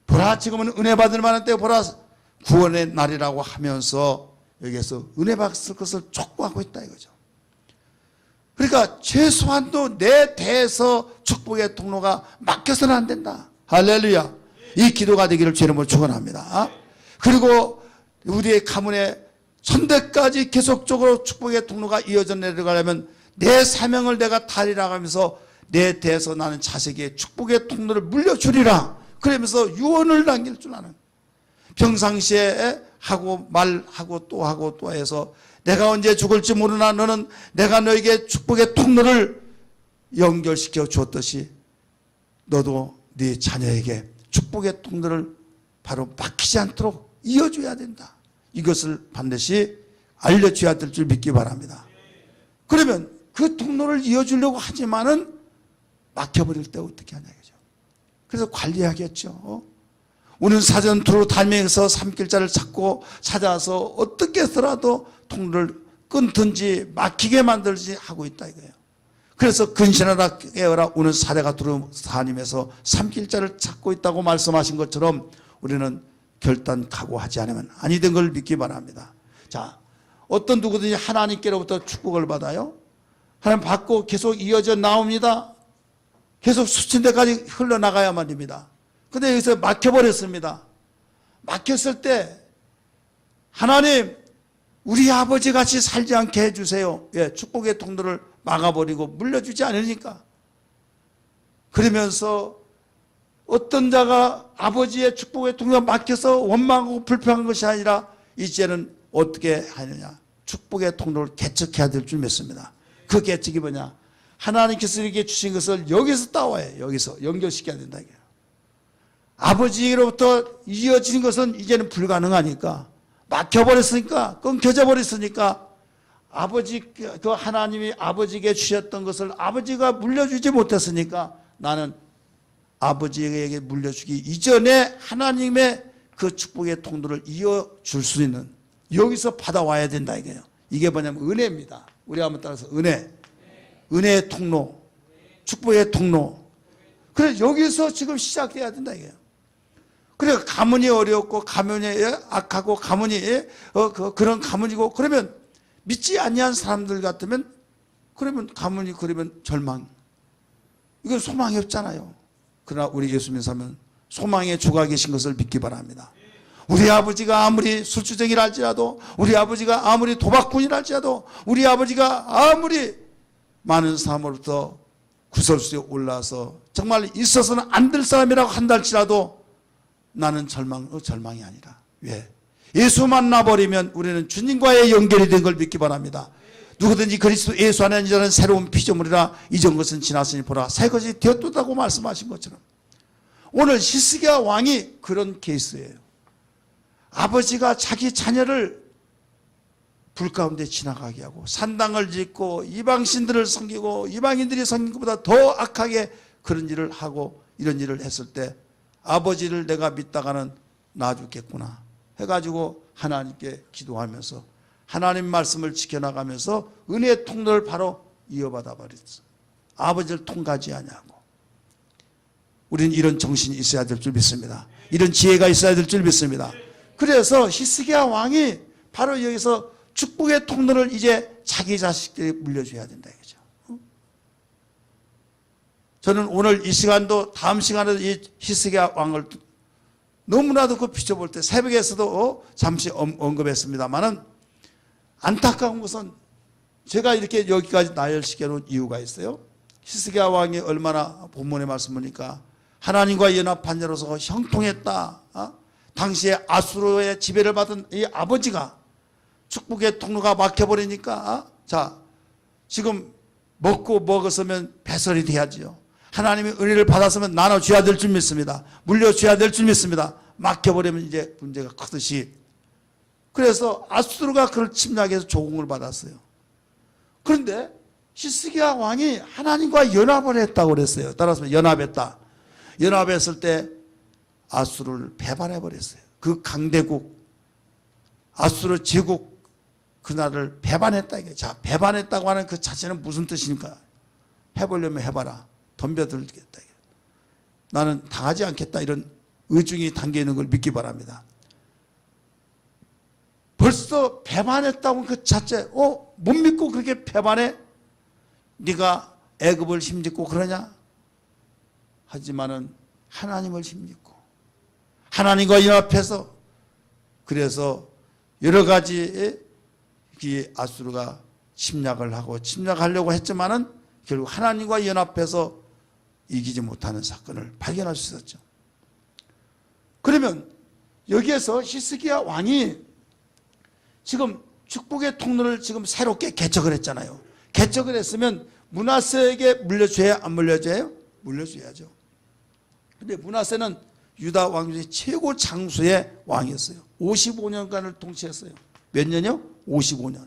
보라 지금은 은혜 받을 만한 때 보라 구원의 날이라고 하면서 여기에서 은혜 받을 것을 촉구하고 있다 이거죠. 그러니까 최소한도 내 대에서 축복의 통로가 막혀서는 안 된다. 할렐루야. 이 기도가 되기를 주의 이름으로 축원합니다. 그리고 우리의 가문의 천대까지 계속적으로 축복의 통로가 이어져 내려가려면 내 사명을 내가 다리라 하면서 내 대에서 나는 자식에게 축복의 통로를 물려주리라 그러면서 유언을 남길 줄 아는, 평상시에 하고 말하고 또 해서 내가 언제 죽을지 모르나 너는 내가 너에게 축복의 통로를 연결시켜 주었듯이 너도 네 자녀에게 축복의 통로를 바로 막히지 않도록 이어줘야 된다. 이것을 반드시 알려줘야 될 줄 믿기 바랍니다. 그러면 그 통로를 이어주려고 하지만은 막혀버릴 때 어떻게 하냐 이거죠. 그래서 관리하겠죠. 우리는 사전투로 달면서 삼길자를 찾고 찾아서 어떻게 해서라도 통로를 끊든지 막히게 만들지 하고 있다 이거예요. 그래서 근신하라 깨어라 우는 사대가 두루 사님에서 삼길자를 찾고 있다고 말씀하신 것처럼 우리는 결단 각오하지 않으면 아니 된 걸 믿기 바랍니다. 자, 어떤 누구든지 하나님께로부터 축복을 받아요. 하나님 받고 계속 이어져 나옵니다. 계속 수천 대까지 흘러나가야만 됩니다. 근데 여기서 막혀버렸습니다. 막혔을 때 하나님 우리 아버지 같이 살지 않게 해주세요. 예, 축복의 통로를 막아버리고 물려주지 않으니까. 그러면서 어떤 자가 아버지의 축복의 통로가 막혀서 원망하고 불평한 것이 아니라 이제는 어떻게 하느냐, 축복의 통로를 개척해야 될 줄 믿습니다. 그 개척이 뭐냐? 하나님께서 이렇게 주신 것을 여기서 따와요. 여기서 연결시켜야 된다. 아버지로부터 이어지는 것은 이제는 불가능하니까, 막혀버렸으니까, 끊겨져 버렸으니까, 그 하나님이 아버지에게 주셨던 것을 아버지가 물려주지 못했으니까 나는 아버지에게 물려주기 이전에 하나님의 그 축복의 통로를 이어줄 수 있는, 여기서 받아와야 된다 이게요. 이게 뭐냐면 은혜입니다. 우리 한번 따라서 은혜의 통로, 축복의 통로. 그래서 여기서 지금 시작돼야 된다 이게요. 그래 가문이 어렵고 가문이 악하고 가문이 그런 가문이고 그러면 믿지 아니한 사람들 같으면 그러면 가문이 그러면 절망. 이건 소망이 없잖아요. 그러나 우리 예수 믿는 사람은 소망의 주가 계신 것을 믿기 바랍니다. 우리 아버지가 아무리 술주정이라 할지라도, 우리 아버지가 아무리 도박꾼이라 할지라도, 우리 아버지가 아무리 많은 사람으로부터 구설수에 올라서 정말 있어서는 안 될 사람이라고 한다 할지라도 나는 절망이 아니라. 왜? 예수 만나버리면 우리는 주님과의 연결이 된 걸 믿기 바랍니다. 누구든지 그리스도 예수 안에 있는 자는 새로운 피조물이라 이전 것은 지났으니 보라 새 것이 되었다고 말씀하신 것처럼 오늘 히스기야 왕이 그런 케이스예요. 아버지가 자기 자녀를 불 가운데 지나가게 하고 산당을 짓고 이방신들을 섬기고 이방인들이 섬긴 것보다 더 악하게 그런 일을 하고 이런 일을 했을 때 아버지를 내가 믿다가는 나 죽겠구나 해가지고 하나님께 기도하면서 하나님 말씀을 지켜나가면서 은혜의 통로를 바로 이어받아 버렸어. 아버지를 통과하지 아니하고. 우리는 이런 정신이 있어야 될 줄 믿습니다. 이런 지혜가 있어야 될 줄 믿습니다. 그래서 히스기야 왕이 바로 여기서 축복의 통로를 이제 자기 자식들이 물려줘야 된다 이거죠. 저는 오늘 이 시간도 다음 시간에도 이 히스기야 왕을 너무나도 그 비춰볼 때 새벽에서도 잠시 언급했습니다만은 안타까운 것은 제가 이렇게 여기까지 나열시켜 놓은 이유가 있어요. 히스기야 왕이 얼마나 본문의 말씀 보니까 하나님과 연합한 자로서 형통했다. 당시에 아수르의 지배를 받은 이 아버지가 축복의 통로가 막혀버리니까 자 지금 먹고 먹었으면 배설이 돼야지요. 하나님의 은혜를 받았으면 나눠줘야 될 줄 믿습니다. 물려줘야 될 줄 믿습니다. 막혀버리면 이제 문제가 크듯이. 그래서 아수르가 그걸 침략해서 조공을 받았어요. 그런데 히스기야 왕이 하나님과 연합을 했다고 그랬어요. 따라서 연합했다. 연합했을 때 아수르를 배반해버렸어요. 그 강대국 아수르 제국 그 나라를 배반했다. 이게. 자, 배반했다고 하는 그 자체는 무슨 뜻입니까? 해보려면 해봐라. 덤벼들겠다. 나는 당하지 않겠다. 이런 의중이 담겨있는 걸 믿기 바랍니다. 벌써 배반했다고 그 자체 못 믿고 그렇게 배반해? 네가 애굽을 힘짓고 그러냐? 하지만은 하나님을 힘짓고 하나님과 연합해서 그래서 여러 가지 아수르가 침략을 하고 침략하려고 했지만은 결국 하나님과 연합해서 이기지 못하는 사건을 발견할 수 있었죠. 그러면 여기에서 히스기야 왕이 지금 축복의 통로를 지금 새롭게 개척을 했잖아요. 개척을 했으면 므낫세에게 물려줘야 안 물려줘요? 물려줘야죠. 근데 므낫세는 유다 왕 중에 최고 장수의 왕이었어요. 55년간을 통치했어요. 몇 년이요? 55년.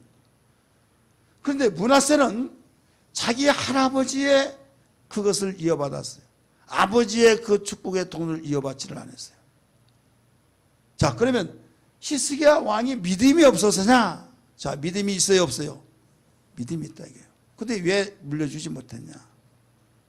그런데 므낫세는 자기 할아버지의 그것을 이어받았어요. 아버지의 그 축복의 통로를 이어받지를 않았어요. 자, 그러면 히스기야 왕이 믿음이 없어서냐? 자, 믿음이 있어요, 없어요? 믿음이 있다 이게요. 근데 왜 물려주지 못했냐?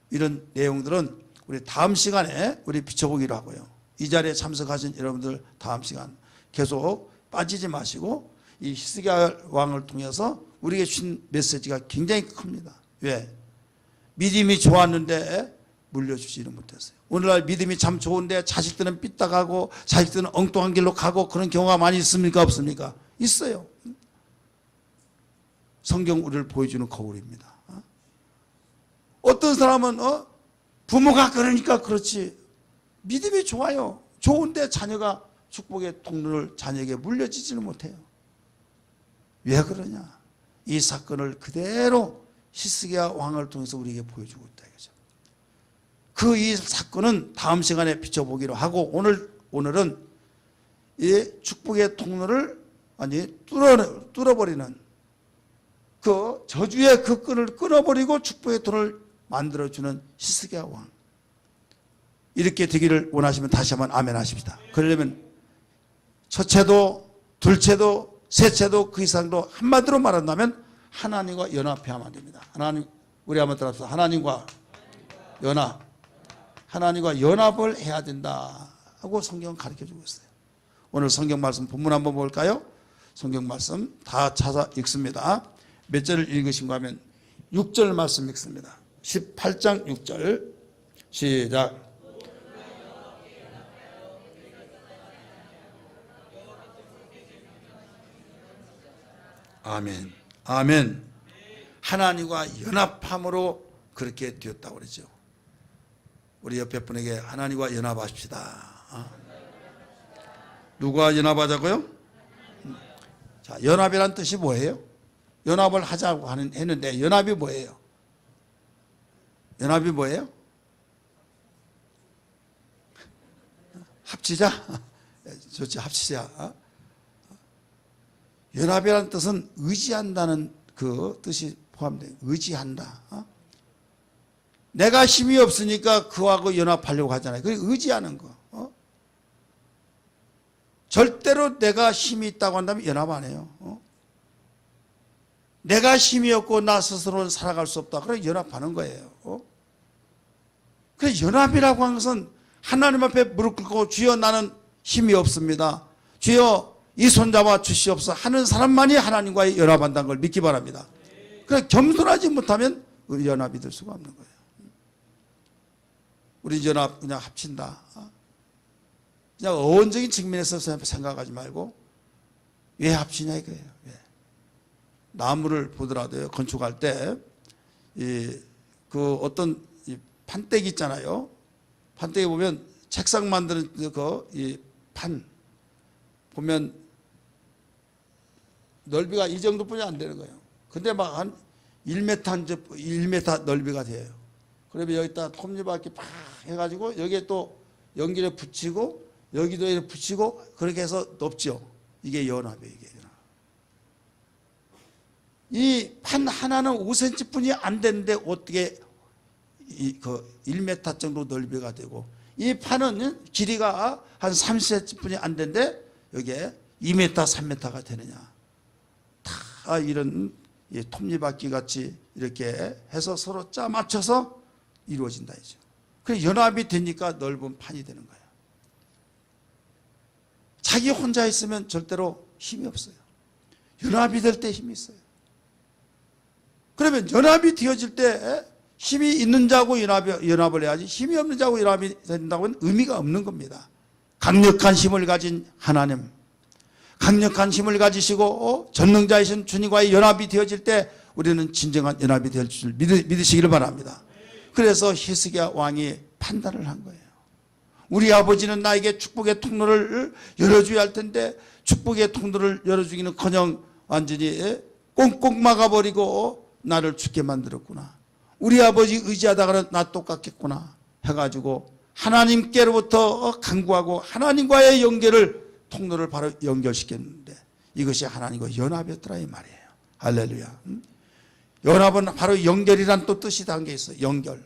이런 내용들은 우리 다음 시간에 우리 비춰보기로 하고요. 이 자리에 참석하신 여러분들 다음 시간 계속 빠지지 마시고 이 히스기야 왕을 통해서 우리에게 주신 메시지가 굉장히 큽니다. 왜? 믿음이 좋았는데 물려주지는 못했어요. 오늘날 믿음이 참 좋은데 자식들은 삐딱하고 자식들은 엉뚱한 길로 가고 그런 경우가 많이 있습니까? 없습니까? 있어요. 성경 우리를 보여주는 거울입니다. 어떤 사람은 부모가 그러니까 그렇지. 믿음이 좋아요. 좋은데 자녀가 축복의 통로를 자녀에게 물려주지는 못해요. 왜 그러냐? 이 사건을 그대로 히스기야 왕을 통해서 우리에게 보여주고 있다 이거죠. 그 이 사건은 다음 시간에 비춰보기로 하고 오늘은 이 축복의 통로를 완전히 뚫어버리는 그 저주의 그 끈을 끊어버리고 축복의 통로를 만들어주는 히스기야 왕. 이렇게 되기를 원하시면 다시 한번 아멘 하십시다. 그러려면 첫째도 둘째도 셋째도 그 이상도 한마디로 말한다면 하나님과 연합해야만 됩니다. 하나님, 우리 한번 따라합시다. 하나님과 연합. 하나님과 연합을 해야 된다 하고 성경은 가르쳐주고 있어요. 오늘 성경 말씀 본문 한번 볼까요? 성경 말씀 다 찾아 읽습니다. 몇 절을 읽으신가 하면 6절 말씀 읽습니다. 18장 6절 시작. 아멘. 아멘. 하나님과 연합함으로 그렇게 되었다고 그러죠. 우리 옆에 분에게 하나님과 연합합시다. 누가 연합하자고요? 자, 연합이란 뜻이 뭐예요? 연합을 하자고 했는데 연합이 뭐예요? 연합이 뭐예요? 합치자? 좋지, 합치자. 연합이라는 뜻은 의지한다는 그 뜻이 포함돼요. 의지한다. 내가 힘이 없으니까 그하고 연합하려고 하잖아요. 그게 의지하는 거. 절대로 내가 힘이 있다고 한다면 연합 안 해요. 내가 힘이 없고 나 스스로는 살아갈 수 없다. 그래 연합하는 거예요. 그래서 연합이라고 하는 것은 하나님 앞에 무릎 꿇고 주여 나는 힘이 없습니다. 주여 이 손잡아 주시옵소서 하는 사람만이 하나님과의 연합한다는 걸 믿기 바랍니다. 그래서 겸손하지 못하면 연합이 될 수가 없는 거예요. 우리 연합 그냥 합친다. 그냥 어원적인 측면에서 생각하지 말고 왜 합치냐 이거예요. 왜? 나무를 보더라도요, 건축할 때 그 어떤 이 판때기 있잖아요. 판때기 보면 책상 만드는 이 판 보면 넓이가 이 정도뿐이 안 되는 거예요. 근데 막 한 1m 넓이가 돼요. 그러면 여기다 톱니바퀴 팍 해가지고 여기에 또 연기를 붙이고 여기도 이렇게 붙이고 그렇게 해서 높죠. 이게 연합이에요. 이게 연합. 이 판 하나는 5cm뿐이 안 되는데 어떻게 그 1m 정도 넓이가 되고 이 판은 길이가 한 30cm뿐이 안 되는데 여기에 2m, 3m가 되느냐. 다 이런 톱니바퀴 같이 이렇게 해서 서로 짜 맞춰서 이루어진다 이죠. 그래서 연합이 되니까 넓은 판이 되는 거예요. 자기 혼자 있으면 절대로 힘이 없어요. 연합이 될 때 힘이 있어요. 그러면 연합이 되어질 때 힘이 있는 자하고 연합을 해야지 힘이 없는 자하고 연합이 된다고는 의미가 없는 겁니다. 강력한 힘을 가진 하나님, 강력한 힘을 가지시고 전능자이신 주님과의 연합이 되어질 때 우리는 진정한 연합이 될 줄 믿으시기를 바랍니다. 그래서 히스기야 왕이 판단을 한 거예요. 우리 아버지는 나에게 축복의 통로를 열어줘야 할 텐데 축복의 통로를 열어주기는커녕 완전히 꽁꽁 막아버리고 나를 죽게 만들었구나. 우리 아버지 의지하다가는 나 똑같겠구나 해가지고 하나님께로부터 간구하고 하나님과의 통로를 바로 연결시켰는데 이것이 하나님과 연합이었더라 이 말이에요. 할렐루야. 연합은 바로 연결이란 또 뜻이 담겨 있어요. 연결.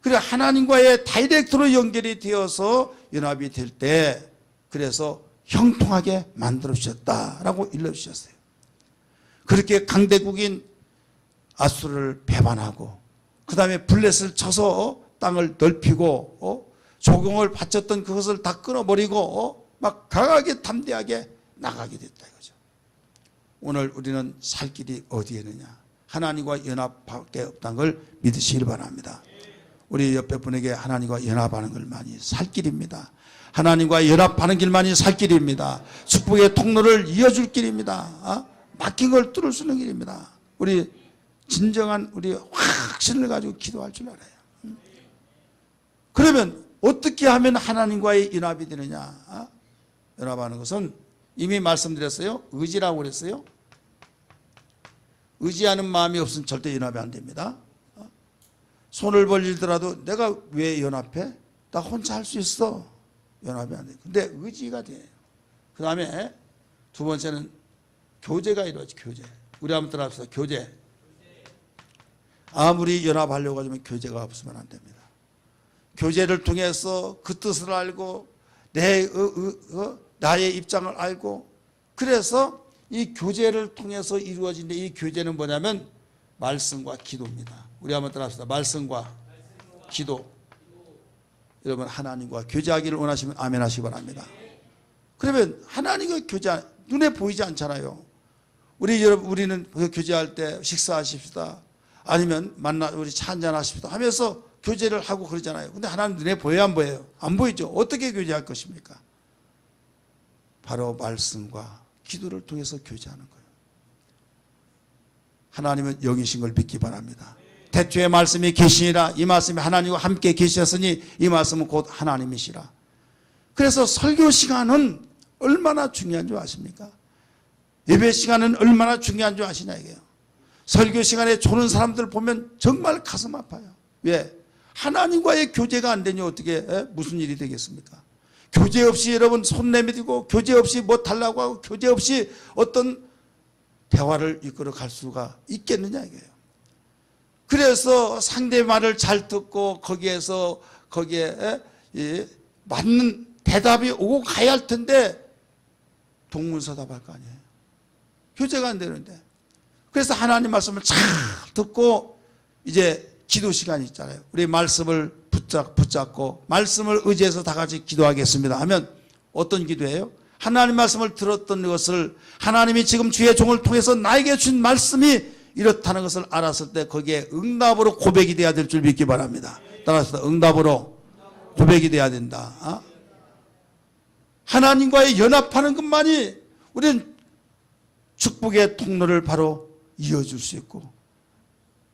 그래 하나님과의 다이렉트로 연결이 되어서 연합이 될 때 그래서 형통하게 만들어 주셨다라고 일러 주셨어요. 그렇게 강대국인 아수르를 배반하고 그 다음에 블렛을 쳐서 땅을 넓히고 조공을 바쳤던 그것을 다 끊어버리고 막 강하게 담대하게 나가게 됐다 이거죠. 오늘 우리는 살 길이 어디에 있느냐? 하나님과 연합밖에 없다는 걸 믿으시길 바랍니다. 우리 옆에 분에게 하나님과 연합하는 걸 많이 살 길입니다. 하나님과 연합하는 길만이 살 길입니다. 축복의 통로를 이어줄 길입니다. 막힌 걸 뚫을 수 있는 길입니다. 우리 진정한 우리 확신을 가지고 기도할 줄 알아요. 그러면 어떻게 하면 하나님과의 연합이 되느냐? 연합하는 것은 이미 말씀드렸어요. 의지라고 그랬어요. 의지하는 마음이 없으면 절대 연합이 안 됩니다. 손을 벌리더라도 내가 왜 연합해? 나 혼자 할 수 있어. 연합이 안 돼. 근데 의지가 돼. 그 다음에 두 번째는 교제가 이루어지. 교제. 우리 한번 따라합시다. 교제. 아무리 연합하려고 하지만 교제가 없으면 안 됩니다. 교제를 통해서 그 뜻을 알고 나의 입장을 알고, 그래서 이 교제를 통해서 이루어진데, 이 교제는 뭐냐면 말씀과 기도입니다. 우리 한번 따라합시다. 말씀과 기도. 여러분 하나님과 교제하기를 원하시면 아멘 하시기 바랍니다. 그러면 하나님과 교제, 눈에 보이지 않잖아요. 우리는 교제할 때 식사하십시다, 아니면 우리 차 한잔 하십시다 하면서 교제를 하고 그러잖아요. 근데 하나님 눈에 보여요, 안 보여요? 안 보이죠. 어떻게 교제할 것입니까? 바로 말씀과 기도를 통해서 교제하는 거예요. 하나님은 영이신 걸 믿기 바랍니다. 태초에 말씀이 계시니라. 이 말씀이 하나님과 함께 계셨으니 이 말씀은 곧 하나님이시라. 그래서 설교 시간은 얼마나 중요한 줄 아십니까? 예배 시간은 얼마나 중요한 줄 아시냐 이게요. 설교 시간에 조는 사람들 보면 정말 가슴 아파요. 왜? 하나님과의 교제가 안 되니 어떻게 무슨 일이 되겠습니까? 교제 없이 여러분 손 내밀고, 교제 없이 뭐 달라고 하고, 교제 없이 어떤 대화를 이끌어 갈 수가 있겠느냐 이게요. 그래서 상대 말을 잘 듣고 거기에 맞는 대답이 오고 가야 할 텐데 동문서답할 거 아니에요. 교제가 안 되는데. 그래서 하나님 말씀을 잘 듣고 이제 기도 시간이 있잖아요. 우리 말씀을 붙잡고 말씀을 의지해서 다 같이 기도하겠습니다 하면 어떤 기도예요? 하나님 말씀을 들었던 것을, 하나님이 지금 주의 종을 통해서 나에게 준 말씀이 이렇다는 것을 알았을 때 거기에 응답으로 고백이 돼야 될 줄 믿기 바랍니다. 따라서 응답으로 고백이 돼야 된다. 하나님과의 연합하는 것만이 우리는 축복의 통로를 바로 이어줄 수 있고,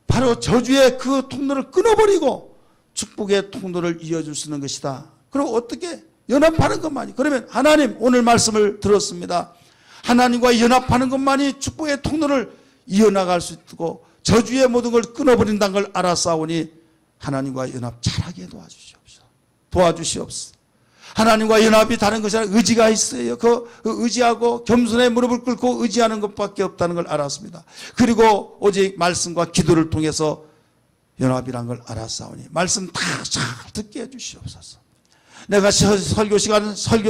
바로 저주의 그 통로를 끊어버리고 축복의 통로를 이어줄 수 있는 것이다. 그리고 어떻게? 연합하는 것만이. 그러면 하나님 오늘 말씀을 들었습니다. 하나님과 연합하는 것만이 축복의 통로를 이어나갈 수 있고 저주의 모든 걸 끊어버린다는 걸 알았사오니 하나님과 연합 잘하게 도와주시옵소서. 하나님과 연합이 다른 것이 아니라 의지가 있어요. 그 의지하고 겸손의 무릎을 꿇고 의지하는 것밖에 없다는 걸 알았습니다. 그리고 오직 말씀과 기도를 통해서 연합이란 걸 알았사오니 말씀 다 잘 듣게 해주시옵소서. 내가 설교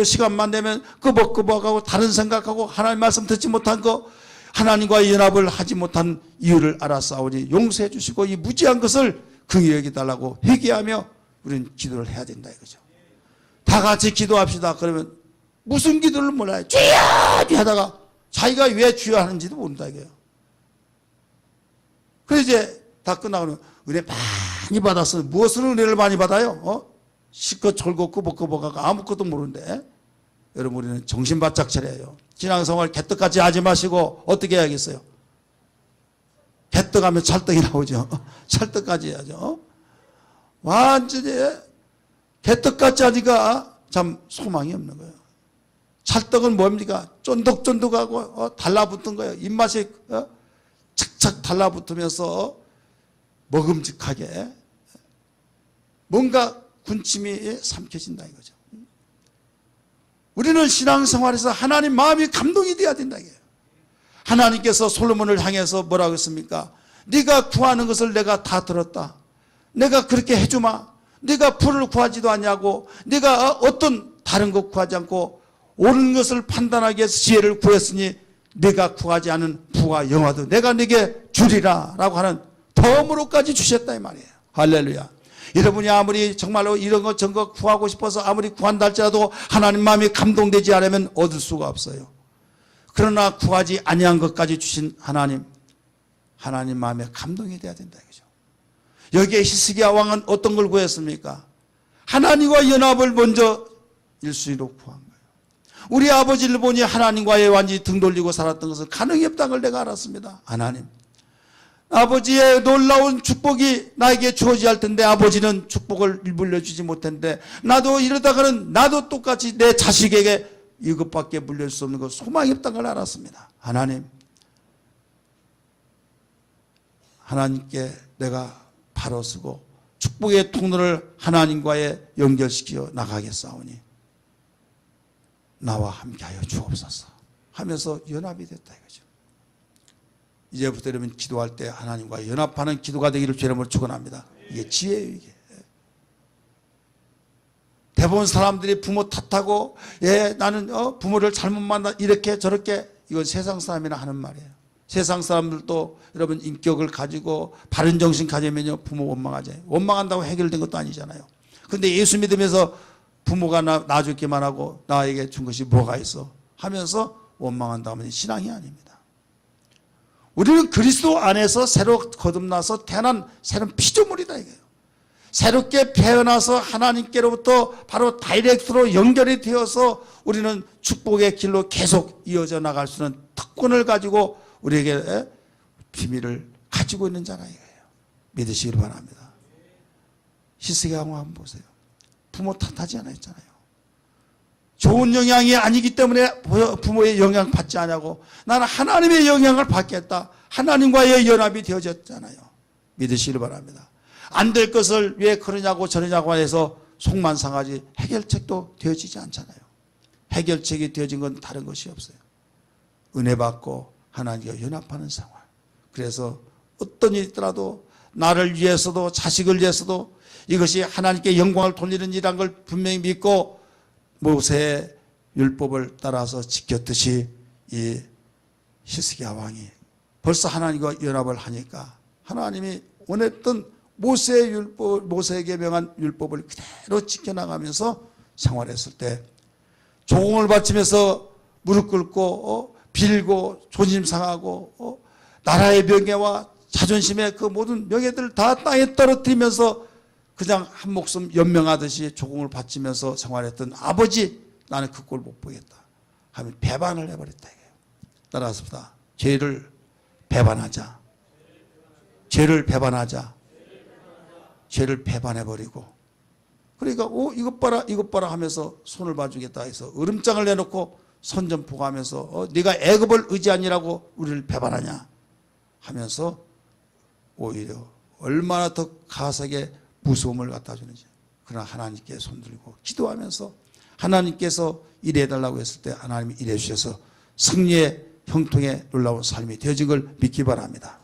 시간만 되면 끄벅끄벅하고 다른 생각하고 하나님 말씀 듣지 못한 거, 하나님과 연합을 하지 못한 이유를 알았사오니 용서해 주시고 이 무지한 것을 긍휼히 여기달라고 회개하며 우리는 기도를 해야 된다 이거죠. 다 같이 기도합시다. 그러면 무슨 기도를 몰라요. 주여! 하다가 자기가 왜 주여 하는지도 모른다 이거예요. 그래서 이제 다 끝나고는 은혜 많이 받았어. 무엇을 은혜를 많이 받아요? 실컷 졸고 끄벅끄벅하고 아무것도 모르는데. 여러분 우리는 정신 바짝 차려요. 신앙생활 개떡같이 하지 마시고 어떻게 해야겠어요? 개떡하면 찰떡이 나오죠. 찰떡까지 해야죠. 완전히 개떡같이 하니까 참 소망이 없는 거예요. 찰떡은 뭡니까? 쫀득쫀득하고 달라붙은 거예요. 입맛이 착착 달라붙으면서 먹음직하게 뭔가 군침이 삼켜진다 이거죠. 우리는 신앙생활에서 하나님 마음이 감동이 돼야 된다 이거예요. 하나님께서 솔로몬을 향해서 뭐라고 했습니까? 네가 구하는 것을 내가 다 들었다. 내가 그렇게 해주마. 네가 풀을 구하지도 않냐고, 네가 어떤 다른 것 구하지 않고 옳은 것을 판단하기 위해서 지혜를 구했으니 네가 구하지 않은 부와 영화도 내가 네게 주리라 라고 하는 덤으로까지 주셨다 이 말이에요. 할렐루야. 여러분이 아무리 정말로 이런 것 저런 것 구하고 싶어서 아무리 구한다 할지라도 하나님 마음이 감동되지 않으면 얻을 수가 없어요. 그러나 구하지 아니한 것까지 주신 하나님 마음에 감동이 돼야 된다 이거죠. 여기에 히스기야 왕은 어떤 걸 구했습니까? 하나님과 연합을 먼저 1순위로 구한 거예요. 우리 아버지를 보니 하나님과의 완전히 등 돌리고 살았던 것은 가능이 없다는 걸 내가 알았습니다. 하나님, 아버지의 놀라운 축복이 나에게 주어져야 할 텐데 아버지는 축복을 물려주지 못했는데 나도 이러다가는 나도 똑같이 내 자식에게 이것밖에 물려줄 수 없는 것, 소망이 없다는 걸 알았습니다. 하나님, 하나님께 내가 바로 서고 축복의 통로를 하나님과의 연결시켜 나가겠사오니 나와 함께하여 주옵소서 하면서 연합이 됐다 이거죠. 이제부터 여러분 기도할 때 하나님과 연합하는 기도가 되기를 주의 이름으로 축원합니다. 이게 지혜예요. 이게 대부분 사람들이 부모 탓하고 나는 부모를 잘못 만나 이렇게 저렇게 이건 세상 사람이나 하는 말이에요. 세상 사람들도 여러분 인격을 가지고 바른 정신 가지면요 부모 원망하잖아요. 원망한다고 해결된 것도 아니잖아요. 그런데 예수 믿으면서 부모가 나 죽기만 하고 나에게 준 것이 뭐가 있어 하면서 원망한다 하면 신앙이 아닙니다. 우리는 그리스도 안에서 새로 거듭나서 태어난 새로운 피조물이다 이거예요. 새롭게 태어나서 하나님께로부터 바로 다이렉트로 연결이 되어서 우리는 축복의 길로 계속 이어져 나갈 수 있는 특권을 가지고 우리에게 비밀을 가지고 있는 자라 이거예요. 믿으시길 바랍니다. 히스기야 왕 한번 보세요. 부모 탓하지 않았잖아요. 좋은 영향이 아니기 때문에 부모의 영향 받지 않냐고 나는 하나님의 영향을 받겠다. 하나님과의 연합이 되어졌잖아요. 믿으시길 바랍니다. 안 될 것을 왜 그러냐고 저러냐고 해서 속만 상하지 해결책도 되어지지 않잖아요. 해결책이 되어진 건 다른 것이 없어요. 은혜 받고 하나님과 연합하는 생활. 그래서 어떤 일이 있더라도 나를 위해서도 자식을 위해서도 이것이 하나님께 영광을 돌리는 일이란 걸 분명히 믿고 모세의 율법을 따라서 지켰듯이 이 히스기야 왕이 벌써 하나님과 연합을 하니까 하나님이 원했던 모세의 율법, 모세에게 명한 율법을 그대로 지켜나가면서 생활했을 때 조공을 바치면서 무릎 꿇고 빌고 존심 상하고 나라의 명예와 자존심의 그 모든 명예들을 다 땅에 떨어뜨리면서 그냥 한 목숨 연명하듯이 조공을 바치면서 생활했던 아버지 나는 그 꼴 못 보겠다 하면 배반을 해버렸다 이거예요. 따라서보다 죄를 배반하자. 죄를 배반하자. 죄를 배반해버리고 그러니까 이것 봐라 하면서 손을 봐주겠다 해서 으름장을 내놓고 선전포고 하면서 네가 애굽을 의지하니라고 우리를 배반하냐 하면서 오히려 얼마나 더 가석에 무서움을 갖다 주는지. 그러나 하나님께 손들고 기도하면서 하나님께서 일해달라고 했을 때 하나님이 일해 주셔서 승리의 형통의 놀라운 삶이 되어진 걸 믿기 바랍니다.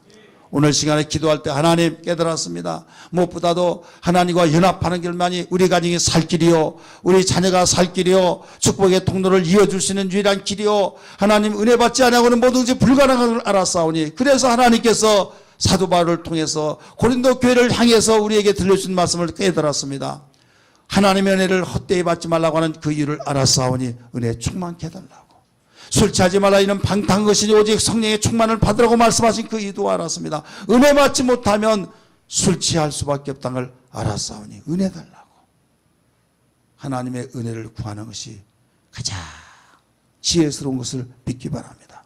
오늘 시간에 기도할 때 하나님 깨달았습니다. 무엇보다도 하나님과 연합하는 길만이 우리 가정이 살 길이요 우리 자녀가 살 길이요 축복의 통로를 이어줄 수 있는 유일한 길이요 하나님 은혜 받지 않고는 뭐든지 불가능한 걸 알았사오니 그래서 하나님께서 사도 바울을 통해서 고린도 교회를 향해서 우리에게 들려주신 말씀을 깨달았습니다. 하나님의 은혜를 헛되이 받지 말라고 하는 그 이유를 알았사오니 은혜 충만케 해달라고. 술 취하지 말라 이는 방탕한 것이니 오직 성령의 충만을 받으라고 말씀하신 그 이유도 알았습니다. 은혜 받지 못하면 술 취할 수밖에 없다는 걸 알았사오니 은혜 달라고. 하나님의 은혜를 구하는 것이 가장 지혜스러운 것을 믿기 바랍니다.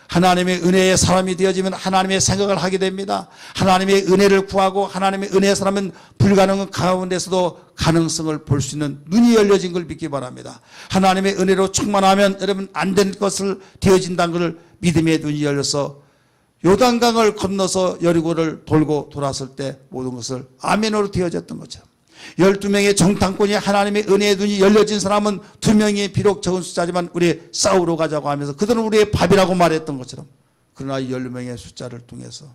하나님의 은혜의 사람이 되어지면 하나님의 생각을 하게 됩니다. 하나님의 은혜를 구하고 하나님의 은혜의 사람은 불가능한 가운데서도 가능성을 볼 수 있는 눈이 열려진 걸 믿기 바랍니다. 하나님의 은혜로 충만하면 여러분 안 된 것을 되어진다는 것을 믿음의 눈이 열려서 요단강을 건너서 여리고를 돌고 돌았을 때 모든 것을 아멘으로 되어졌던 것처럼 12명의 정탐꾼이 하나님의 은혜의 눈이 열려진 사람은 2명이 비록 적은 숫자지만 우리 싸우러 가자고 하면서 그들은 우리의 밥이라고 말했던 것처럼 그러나 12명의 숫자를 통해서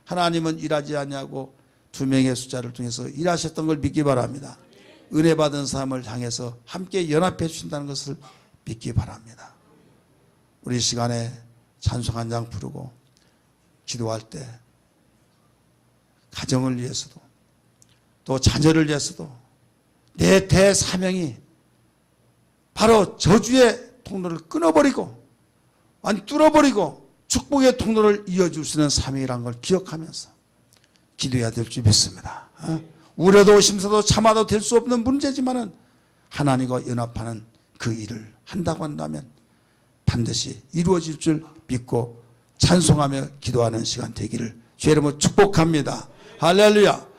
하나님은 일하지 않냐고 2명의 숫자를 통해서 일하셨던 걸 믿기 바랍니다. 은혜 받은 사람을 향해서 함께 연합해 주신다는 것을 믿기 바랍니다. 우리 시간에 찬송 한 장 부르고 기도할 때 가정을 위해서도 또 자녀를 위해서도 내 대사명이 바로 저주의 통로를 끊어버리고 완 뚫어버리고 축복의 통로를 이어줄 수 있는 사명이라는 걸 기억하면서 기도해야 될 줄 믿습니다. 우려도 심사도 참아도 될 수 없는 문제지만은 하나님과 연합하는 그 일을 한다고 한다면 반드시 이루어질 줄 믿고 찬송하며 기도하는 시간 되기를 주의 이름으로 축복합니다. 할렐루야.